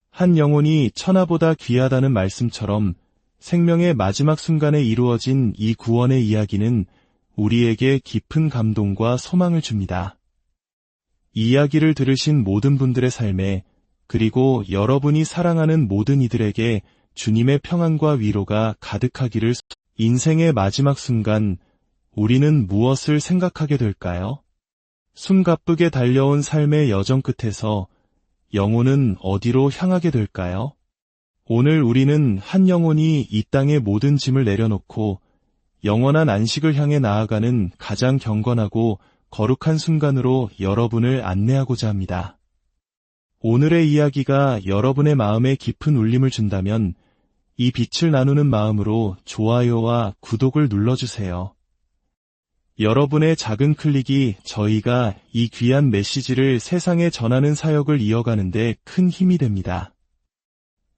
한 영혼이 천하보다 귀하다는 말씀처럼 생명의 마지막 순간에 이루어진 이 구원의 이야기는 우리에게 깊은 감동과 소망을 줍니다. 이 이야기를 들으신 모든 분들의 삶에 그리고 여러분이 사랑하는 모든 이들에게 주님의 평안과 위로가 가득하기를. 인생의 마지막 순간, 우리는 무엇을 생각하게 될까요? 숨가쁘게 달려온 삶의 여정 끝에서 영혼은 어디로 향하게 될까요? 오늘 우리는 한 영혼이 이 땅의 모든 짐을 내려놓고 영원한 안식을 향해 나아가는 가장 경건하고 거룩한 순간으로 여러분을 안내하고자 합니다. 오늘의 이야기가 여러분의 마음에 깊은 울림을 준다면 이 빛을 나누는 마음으로 좋아요와 구독을 눌러주세요. 여러분의 작은 클릭이 저희가 이 귀한 메시지를 세상에 전하는 사역을 이어가는 데 큰 힘이 됩니다.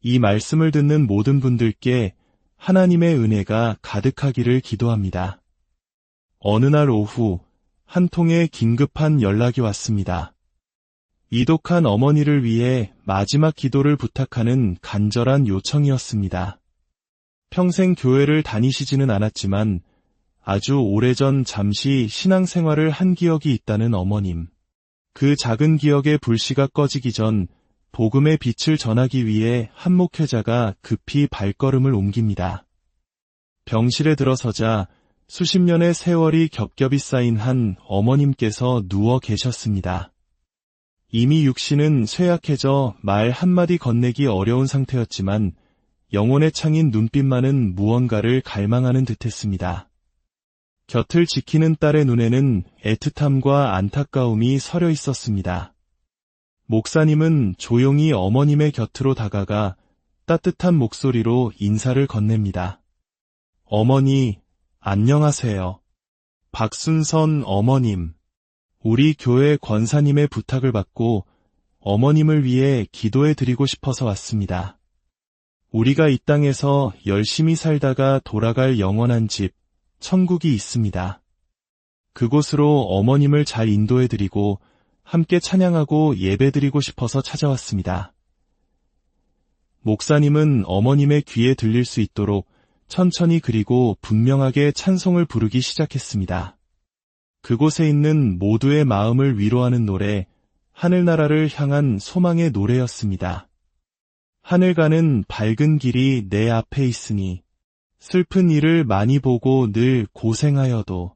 이 말씀을 듣는 모든 분들께 하나님의 은혜가 가득하기를 기도합니다. 어느 날 오후 한 통의 긴급한 연락이 왔습니다. 이독한 어머니를 위해 마지막 기도를 부탁하는 간절한 요청이었습니다. 평생 교회를 다니시지는 않았지만 아주 오래전 잠시 신앙생활을 한 기억이 있다는 어머님. 그 작은 기억의 불씨가 꺼지기 전 복음의 빛을 전하기 위해 한 목회자가 급히 발걸음을 옮깁니다. 병실에 들어서자 수십 년의 세월이 겹겹이 쌓인 한 어머님께서 누워 계셨습니다. 이미 육신은 쇠약해져 말 한마디 건네기 어려운 상태였지만 영혼의 창인 눈빛만은 무언가를 갈망하는 듯했습니다. 곁을 지키는 딸의 눈에는 애틋함과 안타까움이 서려 있었습니다. 목사님은 조용히 어머님의 곁으로 다가가 따뜻한 목소리로 인사를 건넵니다. 어머니, 안녕하세요. 박순선 어머님. 우리 교회 권사님의 부탁을 받고 어머님을 위해 기도해 드리고 싶어서 왔습니다. 우리가 이 땅에서 열심히 살다가 돌아갈 영원한 집, 천국이 있습니다. 그곳으로 어머님을 잘 인도해 드리고 함께 찬양하고 예배 드리고 싶어서 찾아왔습니다. 목사님은 어머님의 귀에 들릴 수 있도록 천천히 그리고 분명하게 찬송을 부르기 시작했습니다. 그곳에 있는 모두의 마음을 위로하는 노래, 하늘나라를 향한 소망의 노래였습니다. 하늘 가는 밝은 길이 내 앞에 있으니 슬픈 일을 많이 보고 늘 고생하여도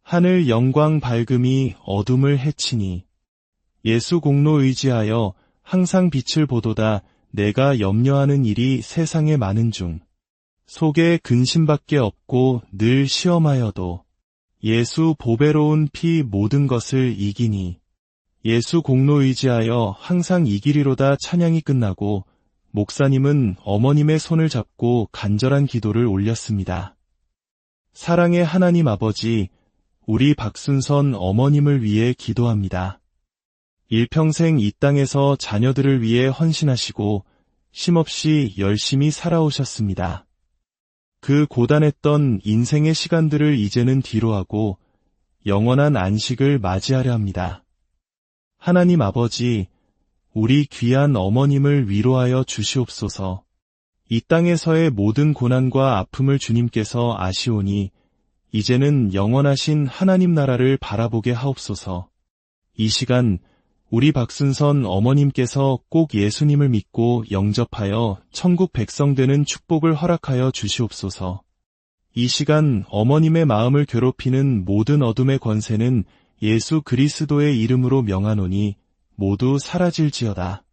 하늘 영광 밝음이 어둠을 해치니 예수 공로 의지하여 항상 빛을 보도다 내가 염려하는 일이 세상에 많은 중 속에 근심밖에 없고 늘 시험하여도 예수 보배로운 피 모든 것을 이기니 예수 공로 의지하여 항상 이기리로다 찬양이 끝나고 목사님은 어머님의 손을 잡고 간절한 기도를 올렸습니다. 사랑의 하나님 아버지, 우리 박순선 어머님을 위해 기도합니다. 일평생 이 땅에서 자녀들을 위해 헌신하시고 쉼없이 열심히 살아오셨습니다. 그 고단했던 인생의 시간들을 이제는 뒤로하고 영원한 안식을 맞이하려 합니다. 하나님 아버지, 우리 귀한 어머님을 위로하여 주시옵소서. 이 땅에서의 모든 고난과 아픔을 주님께서 아시오니 이제는 영원하신 하나님 나라를 바라보게 하옵소서. 이 시간 우리 박순선 어머님께서 꼭 예수님을 믿고 영접하여 천국 백성 되는 축복을 허락하여 주시옵소서. 이 시간 어머님의 마음을 괴롭히는 모든 어둠의 권세는 예수 그리스도의 이름으로 명하노니 모두 사라질지어다.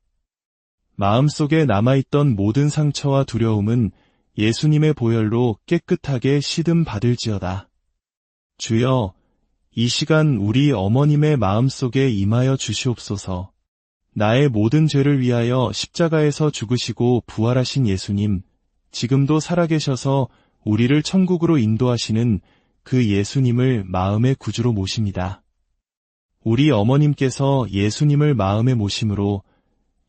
마음속에 남아있던 모든 상처와 두려움은 예수님의 보혈로 깨끗하게 시듬 받을지어다. 주여, 이 시간 우리 어머님의 마음속에 임하여 주시옵소서. 나의 모든 죄를 위하여 십자가에서 죽으시고 부활하신 예수님, 지금도 살아계셔서 우리를 천국으로 인도하시는 그 예수님을 마음의 구주로 모십니다. 우리 어머님께서 예수님을 마음에 모심으로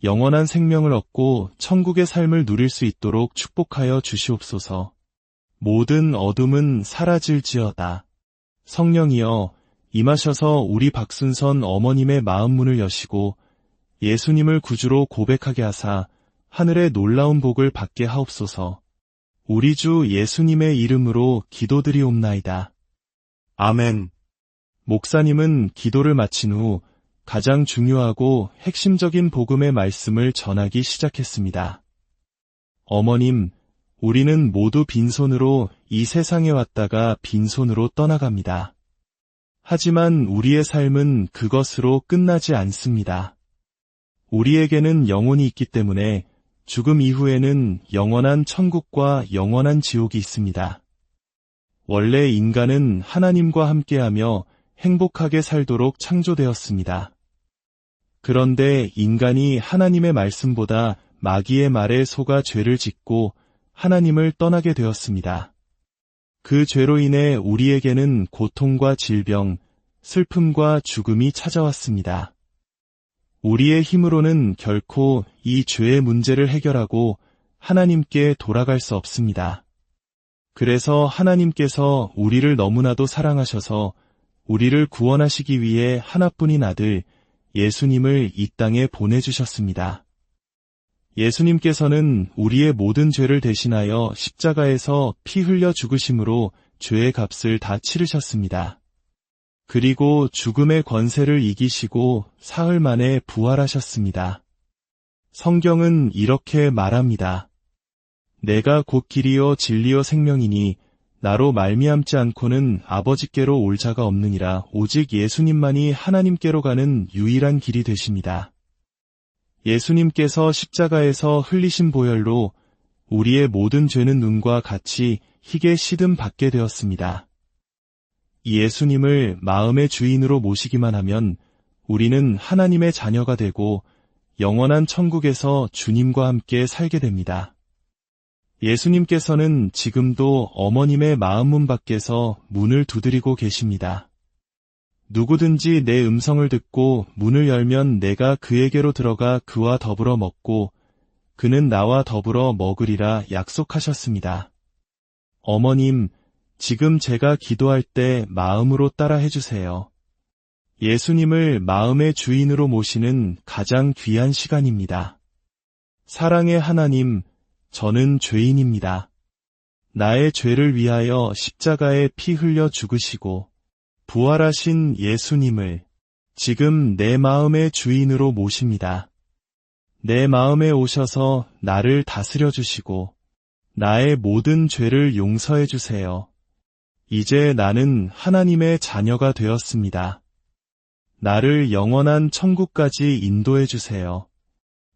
영원한 생명을 얻고 천국의 삶을 누릴 수 있도록 축복하여 주시옵소서. 모든 어둠은 사라질지어다. 성령이여 임하셔서 우리 박순선 어머님의 마음 문을 여시고 예수님을 구주로 고백하게 하사 하늘의 놀라운 복을 받게 하옵소서. 우리 주 예수님의 이름으로 기도드리옵나이다. 아멘. 목사님은 기도를 마친 후 가장 중요하고 핵심적인 복음의 말씀을 전하기 시작했습니다. 어머님, 우리는 모두 빈손으로 이 세상에 왔다가 빈손으로 떠나갑니다. 하지만 우리의 삶은 그것으로 끝나지 않습니다. 우리에게는 영혼이 있기 때문에 죽음 이후에는 영원한 천국과 영원한 지옥이 있습니다. 원래 인간은 하나님과 함께하며 행복하게 살도록 창조되었습니다. 그런데 인간이 하나님의 말씀보다 마귀의 말에 속아 죄를 짓고 하나님을 떠나게 되었습니다. 그 죄로 인해 우리에게는 고통과 질병, 슬픔과 죽음이 찾아왔습니다. 우리의 힘으로는 결코 이 죄의 문제를 해결하고 하나님께 돌아갈 수 없습니다. 그래서 하나님께서 우리를 너무나도 사랑하셔서 우리를 구원하시기 위해 하나뿐인 아들 예수님을 이 땅에 보내주셨습니다. 예수님께서는 우리의 모든 죄를 대신하여 십자가에서 피 흘려 죽으심으로 죄의 값을 다 치르셨습니다. 그리고 죽음의 권세를 이기시고 사흘 만에 부활하셨습니다. 성경은 이렇게 말합니다. 내가 곧 길이요 진리요 생명이니 나로 말미암지 않고는 아버지께로 올 자가 없느니라. 오직 예수님만이 하나님께로 가는 유일한 길이 되십니다. 예수님께서 십자가에서 흘리신 보혈로 우리의 모든 죄는 눈과 같이 희게 시든 받게 되었습니다. 이 예수님을 마음의 주인으로 모시기만 하면 우리는 하나님의 자녀가 되고 영원한 천국에서 주님과 함께 살게 됩니다. 예수님께서는 지금도 어머님의 마음문 밖에서 문을 두드리고 계십니다. 누구든지 내 음성을 듣고 문을 열면 내가 그에게로 들어가 그와 더불어 먹고 그는 나와 더불어 먹으리라 약속하셨습니다. 어머님, 지금 제가 기도할 때 마음으로 따라 해주세요. 예수님을 마음의 주인으로 모시는 가장 귀한 시간입니다. 사랑의 하나님, 저는 죄인입니다. 나의 죄를 위하여 십자가에 피 흘려 죽으시고 부활하신 예수님을 지금 내 마음의 주인으로 모십니다. 내 마음에 오셔서 나를 다스려 주시고 나의 모든 죄를 용서해 주세요. 이제 나는 하나님의 자녀가 되었습니다. 나를 영원한 천국까지 인도해 주세요.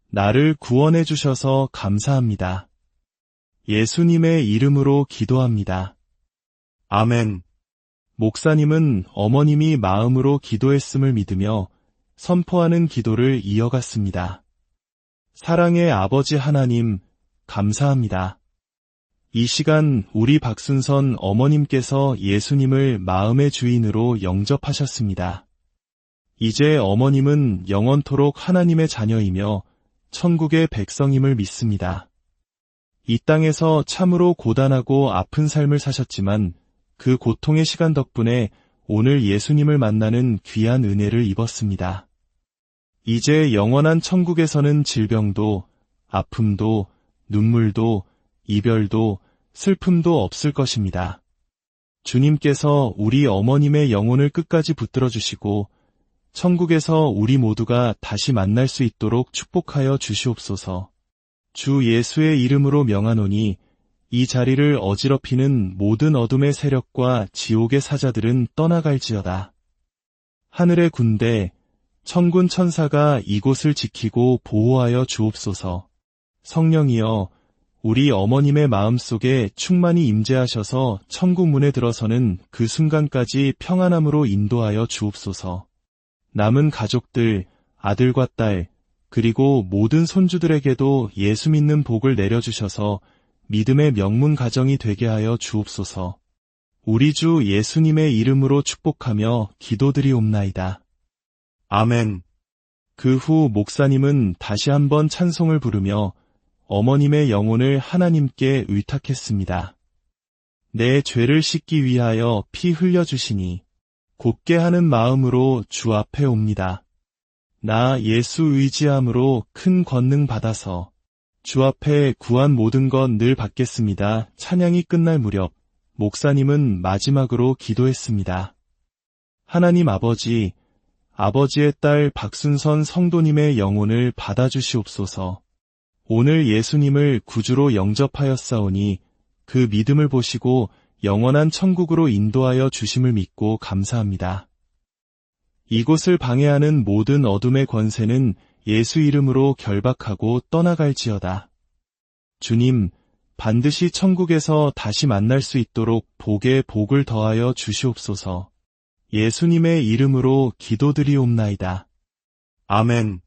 나를 구원해 주셔서 감사합니다. 예수님의 이름으로 기도합니다. 아멘. 목사님은 어머님이 마음으로 기도했음을 믿으며 선포하는 기도를 이어갔습니다. 사랑의 아버지 하나님, 감사합니다. 이 시간 우리 박순선 어머님께서 예수님을 마음의 주인으로 영접하셨습니다. 이제 어머님은 영원토록 하나님의 자녀이며 천국의 백성임을 믿습니다. 이 땅에서 참으로 고단하고 아픈 삶을 사셨지만 그 고통의 시간 덕분에 오늘 예수님을 만나는 귀한 은혜를 입었습니다. 이제 영원한 천국에서는 질병도, 아픔도, 눈물도, 이별도, 슬픔도 없을 것입니다. 주님께서 우리 어머님의 영혼을 끝까지 붙들어 주시고 천국에서 우리 모두가 다시 만날 수 있도록 축복하여 주시옵소서. 주 예수의 이름으로 명하노니 이 자리를 어지럽히는 모든 어둠의 세력과 지옥의 사자들은 떠나갈지어다. 하늘의 군대, 천군 천사가 이곳을 지키고 보호하여 주옵소서. 성령이여, 우리 어머님의 마음속에 충만히 임재하셔서 천국 문에 들어서는 그 순간까지 평안함으로 인도하여 주옵소서. 남은 가족들, 아들과 딸, 그리고 모든 손주들에게도 예수 믿는 복을 내려주셔서 믿음의 명문 가정이 되게 하여 주옵소서. 우리 주 예수님의 이름으로 축복하며 기도드리옵나이다. 아멘. 그 후 목사님은 다시 한번 찬송을 부르며 어머님의 영혼을 하나님께 의탁했습니다. 내 죄를 씻기 위하여 피 흘려주시니 곧게 하는 마음으로 주 앞에 옵니다. 나 예수 의지함으로 큰 권능 받아서 주 앞에 구한 모든 것 늘 받겠습니다. 찬양이 끝날 무렵 목사님은 마지막으로 기도했습니다. 하나님 아버지, 아버지의 딸 박순선 성도님의 영혼을 받아주시옵소서. 오늘 예수님을 구주로 영접하였사오니 그 믿음을 보시고 영원한 천국으로 인도하여 주심을 믿고 감사합니다. 이곳을 방해하는 모든 어둠의 권세는 예수 이름으로 결박하고 떠나갈지어다. 주님, 반드시 천국에서 다시 만날 수 있도록 복에 복을 더하여 주시옵소서. 예수님의 이름으로 기도드리옵나이다. 아멘.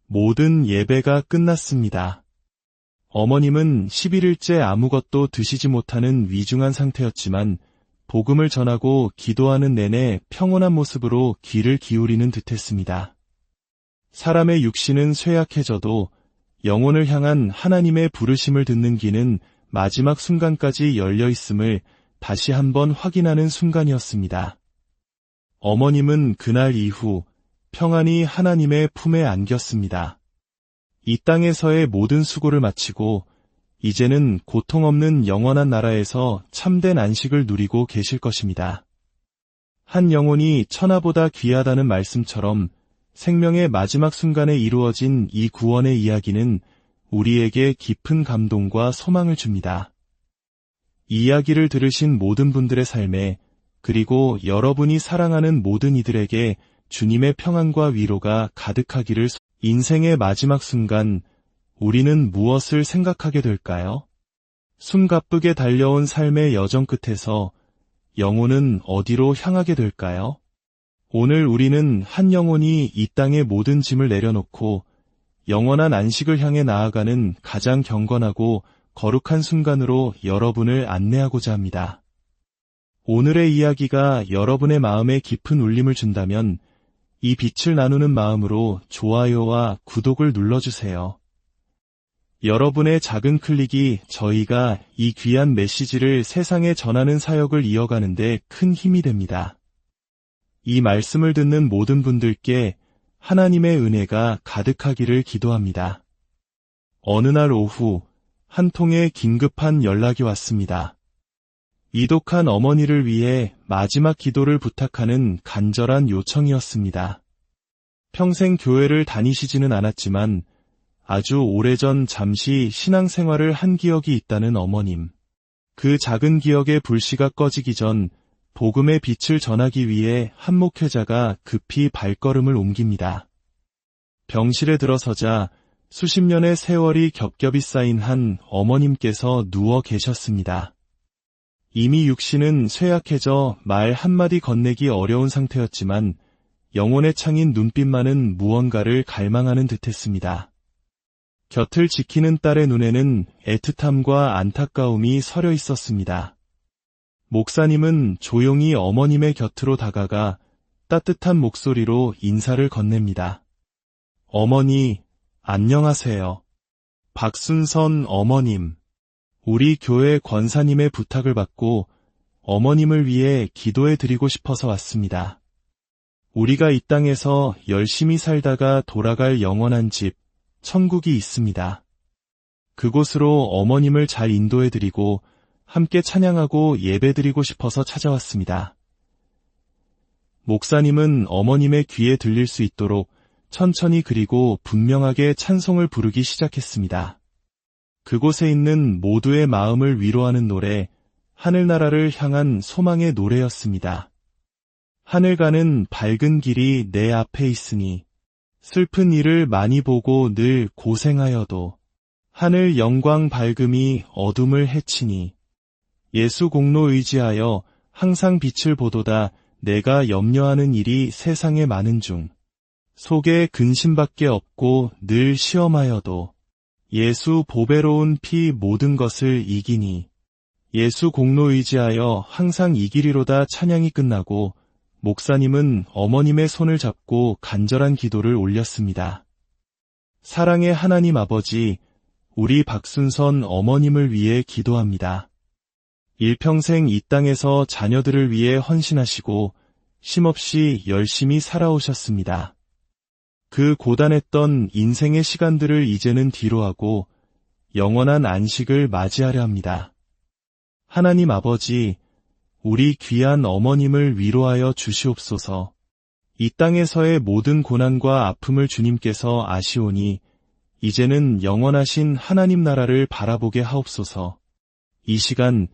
모든 예배가 끝났습니다. 어머님은 11일째 아무것도 드시지 못하는 위중한 상태였지만 복음을 전하고 기도하는 내내 평온한 모습으로 귀를 기울이는 듯했습니다. 사람의 육신은 쇠약해져도 영혼을 향한 하나님의 부르심을 듣는 귀는 마지막 순간까지 열려 있음을 다시 한번 확인하는 순간이었습니다. 어머님은 그날 이후 평안히 하나님의 품에 안겼습니다. 이 땅에서의 모든 수고를 마치고 이제는 고통 없는 영원한 나라에서 참된 안식을 누리고 계실 것입니다. 한 영혼이 천하보다 귀하다는 말씀처럼 생명의 마지막 순간에 이루어진 이 구원의 이야기는 우리에게 깊은 감동과 소망을 줍니다. 이 이야기를 들으신 모든 분들의 삶에, 그리고 여러분이 사랑하는 모든 이들에게 주님의 평안과 위로가 가득하기를. 인생의 마지막 순간, 우리는 무엇을 생각하게 될까요? 숨가쁘게 달려온 삶의 여정 끝에서 영혼은 어디로 향하게 될까요? 오늘 우리는 한 영혼이 이 땅의 모든 짐을 내려놓고 영원한 안식을 향해 나아가는 가장 경건하고 거룩한 순간으로 여러분을 안내하고자 합니다. 오늘의 이야기가 여러분의 마음에 깊은 울림을 준다면 이 빛을 나누는 마음으로 좋아요와 구독을 눌러주세요. 여러분의 작은 클릭이 저희가 이 귀한 메시지를 세상에 전하는 사역을 이어가는 데 큰 힘이 됩니다. 이 말씀을 듣는 모든 분들께 하나님의 은혜가 가득하기를 기도합니다. 어느 날 오후 한 통의 긴급한 연락이 왔습니다. 이독한 어머니를 위해 마지막 기도를 부탁하는 간절한 요청이었습니다. 평생 교회를 다니시지는 않았지만 아주 오래전 잠시 신앙생활을 한 기억이 있다는 어머님. 그 작은 기억의 불씨가 꺼지기 전 복음의 빛을 전하기 위해 한 목회자가 급히 발걸음을 옮깁니다. 병실에 들어서자 수십 년의 세월이 겹겹이 쌓인 한 어머님께서 누워 계셨습니다. 이미 육신은 쇠약해져 말 한마디 건네기 어려운 상태였지만 영혼의 창인 눈빛만은 무언가를 갈망하는 듯했습니다. 곁을 지키는 딸의 눈에는 애틋함과 안타까움이 서려 있었습니다. 목사님은 조용히 어머님의 곁으로 다가가 따뜻한 목소리로 인사를 건넵니다. 어머니, 안녕하세요. 박순선 어머님. 우리 교회 권사님의 부탁을 받고 어머님을 위해 기도해 드리고 싶어서 왔습니다. 우리가 이 땅에서 열심히 살다가 돌아갈 영원한 집, 천국이 있습니다. 그곳으로 어머님을 잘 인도해 드리고 함께 찬양하고 예배 드리고 싶어서 찾아왔습니다. 목사님은 어머님의 귀에 들릴 수 있도록 천천히 그리고 분명하게 찬송을 부르기 시작했습니다. 그곳에 있는 모두의 마음을 위로하는 노래, 하늘나라를 향한 소망의 노래였습니다. 하늘 가는 밝은 길이 내 앞에 있으니 슬픈 일을 많이 보고 늘 고생하여도 하늘 영광 밝음이 어둠을 헤치니 예수 공로 의지하여 항상 빛을 보도다. 내가 염려하는 일이 세상에 많은 중 속에 근심밖에 없고 늘 시험하여도 예수 보배로운 피 모든 것을 이기니 예수 공로 의지하여 항상 이기리로다. 찬양이 끝나고 목사님은 어머님의 손을 잡고 간절한 기도를 올렸습니다. 사랑의 하나님 아버지, 우리 박순선 어머님을 위해 기도합니다. 일평생 이 땅에서 자녀들을 위해 헌신하시고 쉼없이 열심히 살아오셨습니다. 그 고단했던 인생의 시간들을 이제는 뒤로하고 영원한 안식을 맞이하려 합니다. 하나님 아버지, 우리 귀한 어머님을 위로하여 주시옵소서. 이 땅에서의 모든 고난과 아픔을 주님께서 아시오니 이제는 영원하신 하나님 나라를 바라보게 하옵소서. 이 시간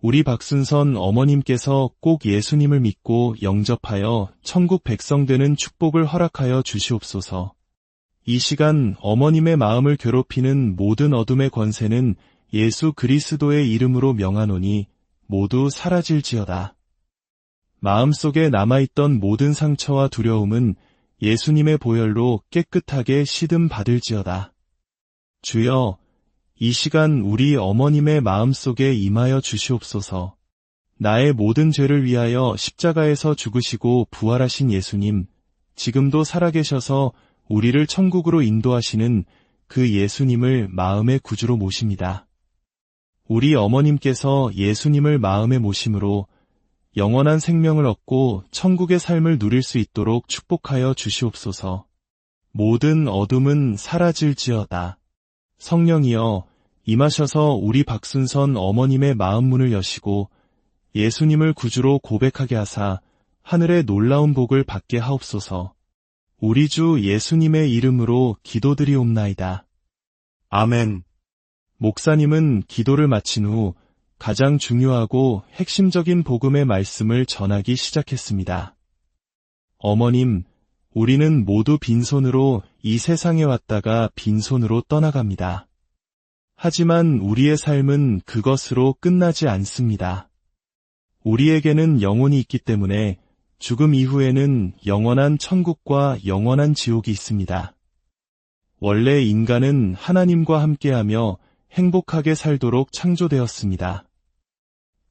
우리 박순선 어머님께서 꼭 예수님을 믿고 영접하여 천국 백성 되는 축복을 허락하여 주시옵소서. 이 시간 어머님의 마음을 괴롭히는 모든 어둠의 권세는 예수 그리스도의 이름으로 명하노니 모두 사라질지어다. 마음속에 남아있던 모든 상처와 두려움은 예수님의 보혈로 깨끗하게 시듬 받을지어다. 주여, 이 시간 우리 어머님의 마음속에 임하여 주시옵소서. 나의 모든 죄를 위하여 십자가에서 죽으시고 부활하신 예수님, 지금도 살아계셔서 우리를 천국으로 인도하시는 그 예수님을 마음의 구주로 모십니다. 우리 어머님께서 예수님을 마음에 모심으로 영원한 생명을 얻고 천국의 삶을 누릴 수 있도록 축복하여 주시옵소서. 모든 어둠은 사라질지어다. 성령이여 임하셔서 우리 박순선 어머님의 마음 문을 여시고 예수님을 구주로 고백하게 하사 하늘의 놀라운 복을 받게 하옵소서. 우리 주 예수님의 이름으로 기도드리옵나이다. 아멘. 목사님은 기도를 마친 후 가장 중요하고 핵심적인 복음의 말씀을 전하기 시작했습니다. 어머님, 우리는 모두 빈손으로 이 세상에 왔다가 빈손으로 떠나갑니다. 하지만 우리의 삶은 그것으로 끝나지 않습니다. 우리에게는 영혼이 있기 때문에 죽음 이후에는 영원한 천국과 영원한 지옥이 있습니다. 원래 인간은 하나님과 함께하며 행복하게 살도록 창조되었습니다.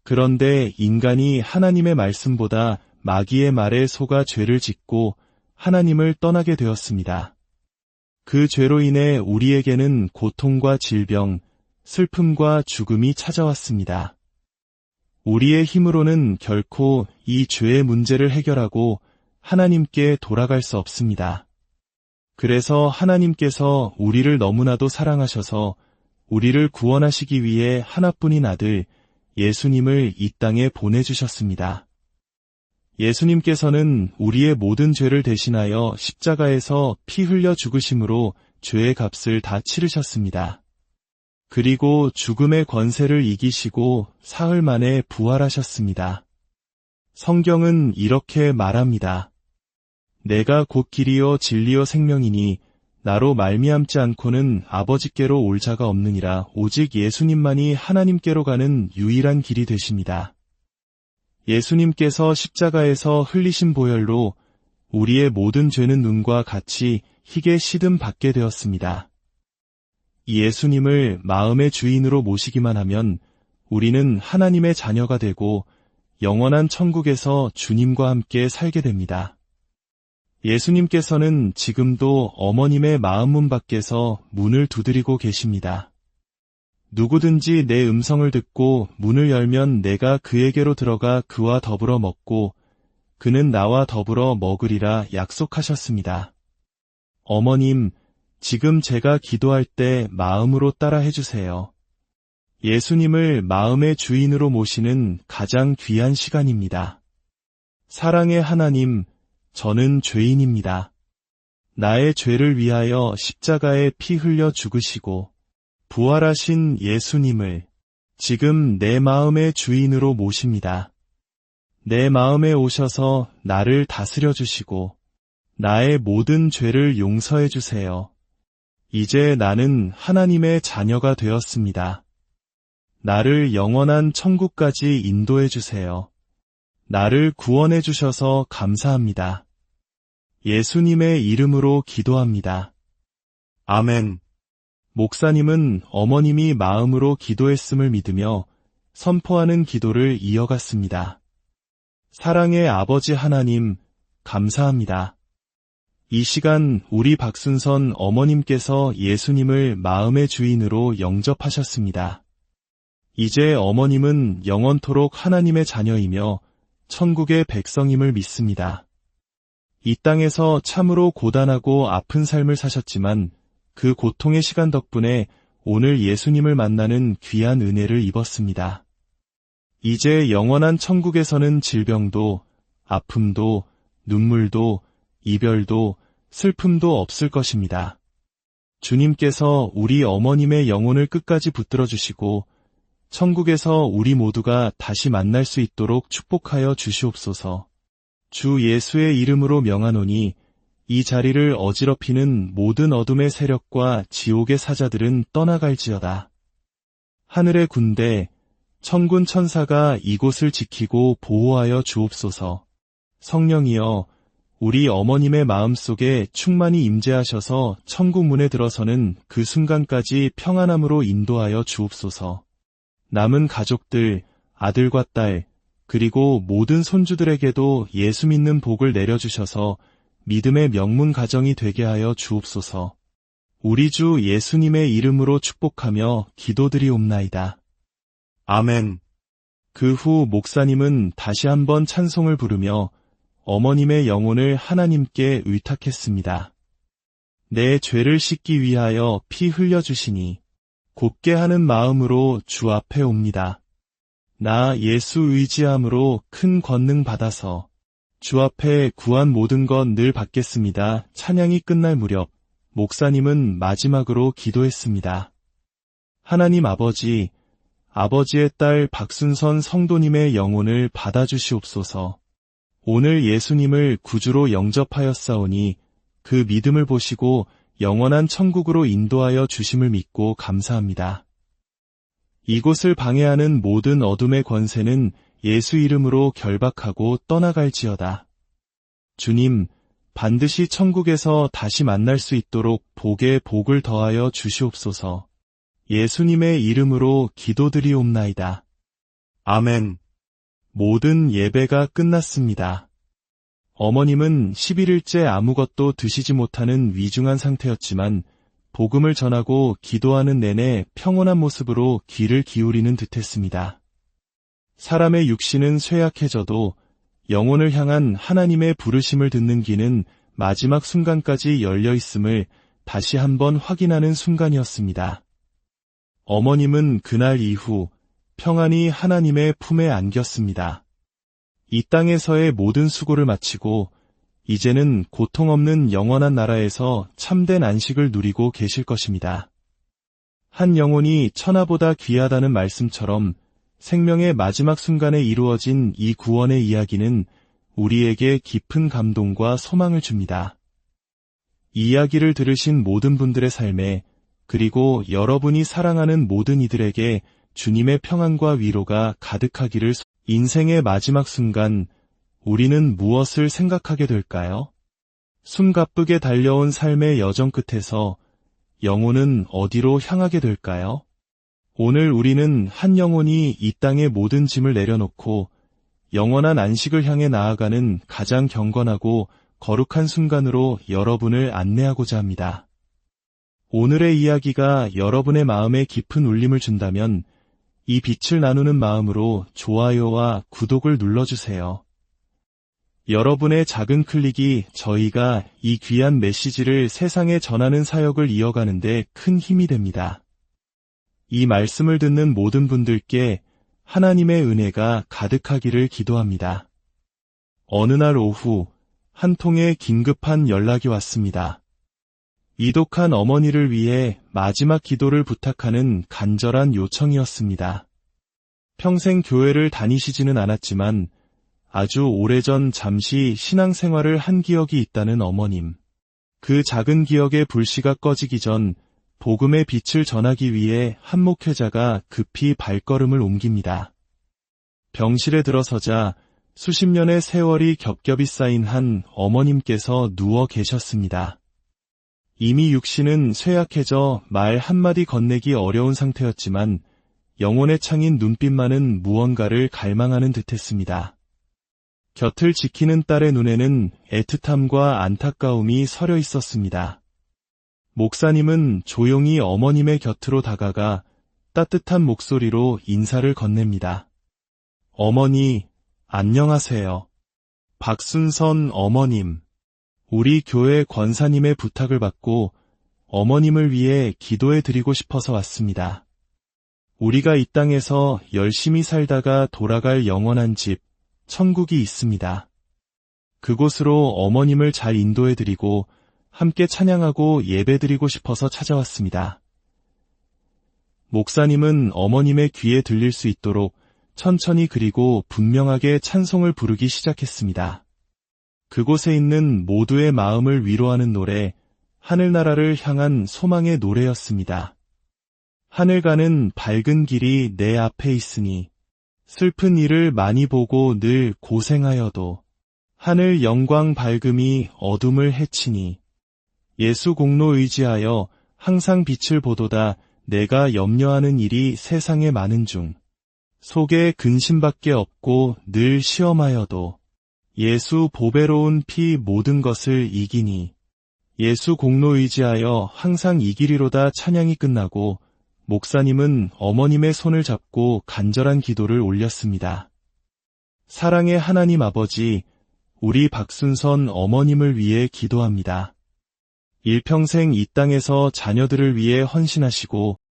그런데 인간이 하나님의 말씀보다 마귀의 말에 속아 죄를 짓고 하나님을 떠나게 되었습니다. 그 죄로 인해 우리에게는 고통과 질병, 슬픔과 죽음이 찾아왔습니다. 우리의 힘으로는 결코 이 죄의 문제를 해결하고 하나님께 돌아갈 수 없습니다. 그래서 하나님께서 우리를 너무나도 사랑하셔서 우리를 구원하시기 위해 하나뿐인 아들 예수님을 이 땅에 보내주셨습니다. 예수님께서는 우리의 모든 죄를 대신하여 십자가에서 피 흘려 죽으심으로 죄의 값을 다 치르셨습니다. 그리고 죽음의 권세를 이기시고 사흘 만에 부활하셨습니다. 성경은 이렇게 말합니다. 내가 곧 길이요 진리요 생명이니 나로 말미암지 않고는 아버지께로 올 자가 없느니라. 오직 예수님만이 하나님께로 가는 유일한 길이 되십니다. 예수님께서 십자가에서 흘리신 보혈로 우리의 모든 죄는 눈과 같이 희게 시듬 받게 되었습니다. 예수님을 마음의 주인으로 모시기만 하면 우리는 하나님의 자녀가 되고 영원한 천국에서 주님과 함께 살게 됩니다. 예수님께서는 지금도 어머님의 마음문 밖에서 문을 두드리고 계십니다. 누구든지 내 음성을 듣고 문을 열면 내가 그에게로 들어가 그와 더불어 먹고 그는 나와 더불어 먹으리라 약속하셨습니다. 어머님, 지금 제가 기도할 때 마음으로 따라 해주세요. 예수님을 마음의 주인으로 모시는 가장 귀한 시간입니다. 사랑의 하나님, 저는 죄인입니다. 나의 죄를 위하여 십자가에 피 흘려 죽으시고 부활하신 예수님을 지금 내 마음의 주인으로 모십니다. 내 마음에 오셔서 나를 다스려 주시고 나의 모든 죄를 용서해 주세요. 이제 나는 하나님의 자녀가 되었습니다. 나를 영원한 천국까지 인도해 주세요. 나를 구원해 주셔서 감사합니다. 예수님의 이름으로 기도합니다. 아멘. 목사님은 어머님이 마음으로 기도했음을 믿으며 선포하는 기도를 이어갔습니다. 사랑의 아버지 하나님, 감사합니다. 이 시간 우리 박순선 어머님께서 예수님을 마음의 주인으로 영접하셨습니다. 이제 어머님은 영원토록 하나님의 자녀이며 천국의 백성임을 믿습니다. 이 땅에서 참으로 고단하고 아픈 삶을 사셨지만 그 고통의 시간 덕분에 오늘 예수님을 만나는 귀한 은혜를 입었습니다. 이제 영원한 천국에서는 질병도, 아픔도, 눈물도, 이별도, 슬픔도 없을 것입니다. 주님께서 우리 어머님의 영혼을 끝까지 붙들어 주시고 천국에서 우리 모두가 다시 만날 수 있도록 축복하여 주시옵소서. 주 예수의 이름으로 명하노니 이 자리를 어지럽히는 모든 어둠의 세력과 지옥의 사자들은 떠나갈지어다. 하늘의 군대, 천군 천사가 이곳을 지키고 보호하여 주옵소서. 성령이여, 우리 어머님의 마음속에 충만히 임재하셔서 천국 문에 들어서는 그 순간까지 평안함으로 인도하여 주옵소서. 남은 가족들, 아들과 딸, 그리고 모든 손주들에게도 예수 믿는 복을 내려주셔서 믿음의 명문 가정이 되게 하여 주옵소서. 우리 주 예수님의 이름으로 축복하며 기도드리옵나이다. 아멘. 그 후 목사님은 다시 한번 찬송을 부르며 어머님의 영혼을 하나님께 의탁했습니다. 내 죄를 씻기 위하여 피 흘려주시니 곱게 하는 마음으로 주 앞에 옵니다. 나 예수 의지함으로 큰 권능 받아서 주 앞에 구한 모든 것 늘 받겠습니다. 찬양이 끝날 무렵 목사님은 마지막으로 기도했습니다. 하나님 아버지, 아버지의 딸 박순선 성도님의 영혼을 받아주시옵소서. 오늘 예수님을 구주로 영접하였사오니 그 믿음을 보시고 영원한 천국으로 인도하여 주심을 믿고 감사합니다. 이곳을 방해하는 모든 어둠의 권세는 예수 이름으로 결박하고 떠나갈지어다. 주님, 반드시 천국에서 다시 만날 수 있도록 복에 복을 더하여 주시옵소서. 예수님의 이름으로 기도드리옵나이다. 아멘. 모든 예배가 끝났습니다. 어머님은 11일째 아무것도 드시지 못하는 위중한 상태였지만 복음을 전하고 기도하는 내내 평온한 모습으로 귀를 기울이는 듯했습니다. 사람의 육신은 쇠약해져도 영혼을 향한 하나님의 부르심을 듣는 귀는 마지막 순간까지 열려 있음을 다시 한번 확인하는 순간이었습니다. 어머님은 그날 이후 평안히 하나님의 품에 안겼습니다. 이 땅에서의 모든 수고를 마치고 이제는 고통 없는 영원한 나라에서 참된 안식을 누리고 계실 것입니다. 한 영혼이 천하보다 귀하다는 말씀처럼 생명의 마지막 순간에 이루어진 이 구원의 이야기는 우리에게 깊은 감동과 소망을 줍니다. 이 이야기를 들으신 모든 분들의 삶에 그리고 여러분이 사랑하는 모든 이들에게 주님의 평안과 위로가 가득하기를. 인생의 마지막 순간, 우리는 무엇을 생각하게 될까요? 숨가쁘게 달려온 삶의 여정 끝에서 영혼은 어디로 향하게 될까요? 오늘 우리는 한 영혼이 이 땅의 모든 짐을 내려놓고 영원한 안식을 향해 나아가는 가장 경건하고 거룩한 순간으로 여러분을 안내하고자 합니다. 오늘의 이야기가 여러분의 마음에 깊은 울림을 준다면 이 빛을 나누는 마음으로 좋아요와 구독을 눌러주세요. 여러분의 작은 클릭이 저희가 이 귀한 메시지를 세상에 전하는 사역을 이어가는 데 큰 힘이 됩니다. 이 말씀을 듣는 모든 분들께 하나님의 은혜가 가득하기를 기도합니다. 어느 날 오후 한 통의 긴급한 연락이 왔습니다. 이독한 어머니를 위해 마지막 기도를 부탁하는 간절한 요청이었습니다. 평생 교회를 다니시지는 않았지만 아주 오래전 잠시 신앙생활을 한 기억이 있다는 어머님. 그 작은 기억의 불씨가 꺼지기 전 복음의 빛을 전하기 위해 한 목회자가 급히 발걸음을 옮깁니다. 병실에 들어서자 수십 년의 세월이 겹겹이 쌓인 한 어머님께서 누워 계셨습니다. 이미 육신은 쇠약해져 말 한마디 건네기 어려운 상태였지만 영혼의 창인 눈빛만은 무언가를 갈망하는 듯했습니다. 곁을 지키는 딸의 눈에는 애틋함과 안타까움이 서려 있었습니다. 목사님은 조용히 어머님의 곁으로 다가가 따뜻한 목소리로 인사를 건넵니다. 어머니, 안녕하세요. 박순선 어머님. 우리 교회 권사님의 부탁을 받고 어머님을 위해 기도해 드리고 싶어서 왔습니다. 우리가 이 땅에서 열심히 살다가 돌아갈 영원한 집, 천국이 있습니다. 그곳으로 어머님을 잘 인도해 드리고 함께 찬양하고 예배 드리고 싶어서 찾아왔습니다. 목사님은 어머님의 귀에 들릴 수 있도록 천천히 그리고 분명하게 찬송을 부르기 시작했습니다. 그곳에 있는 모두의 마음을 위로하는 노래, 하늘나라를 향한 소망의 노래였습니다. 하늘 가는 밝은 길이 내 앞에 있으니 슬픈 일을 많이 보고 늘 고생하여도 하늘 영광 밝음이 어둠을 헤치니 예수 공로 의지하여 항상 빛을 보도다. 내가 염려하는 일이 세상에 많은 중 속에 근심밖에 없고 늘 시험하여도 예수 보배로운 피 모든 것을 이기니 예수 공로 의지하여 항상 이기리로다 찬양이 끝나고 목사님은 어머님의 손을 잡고 간절한 기도를 올렸습니다. 사랑의 하나님 아버지, 우리 박순선 어머님을 위해 기도합니다. 일평생 이 땅에서 자녀들을 위해 헌신하시고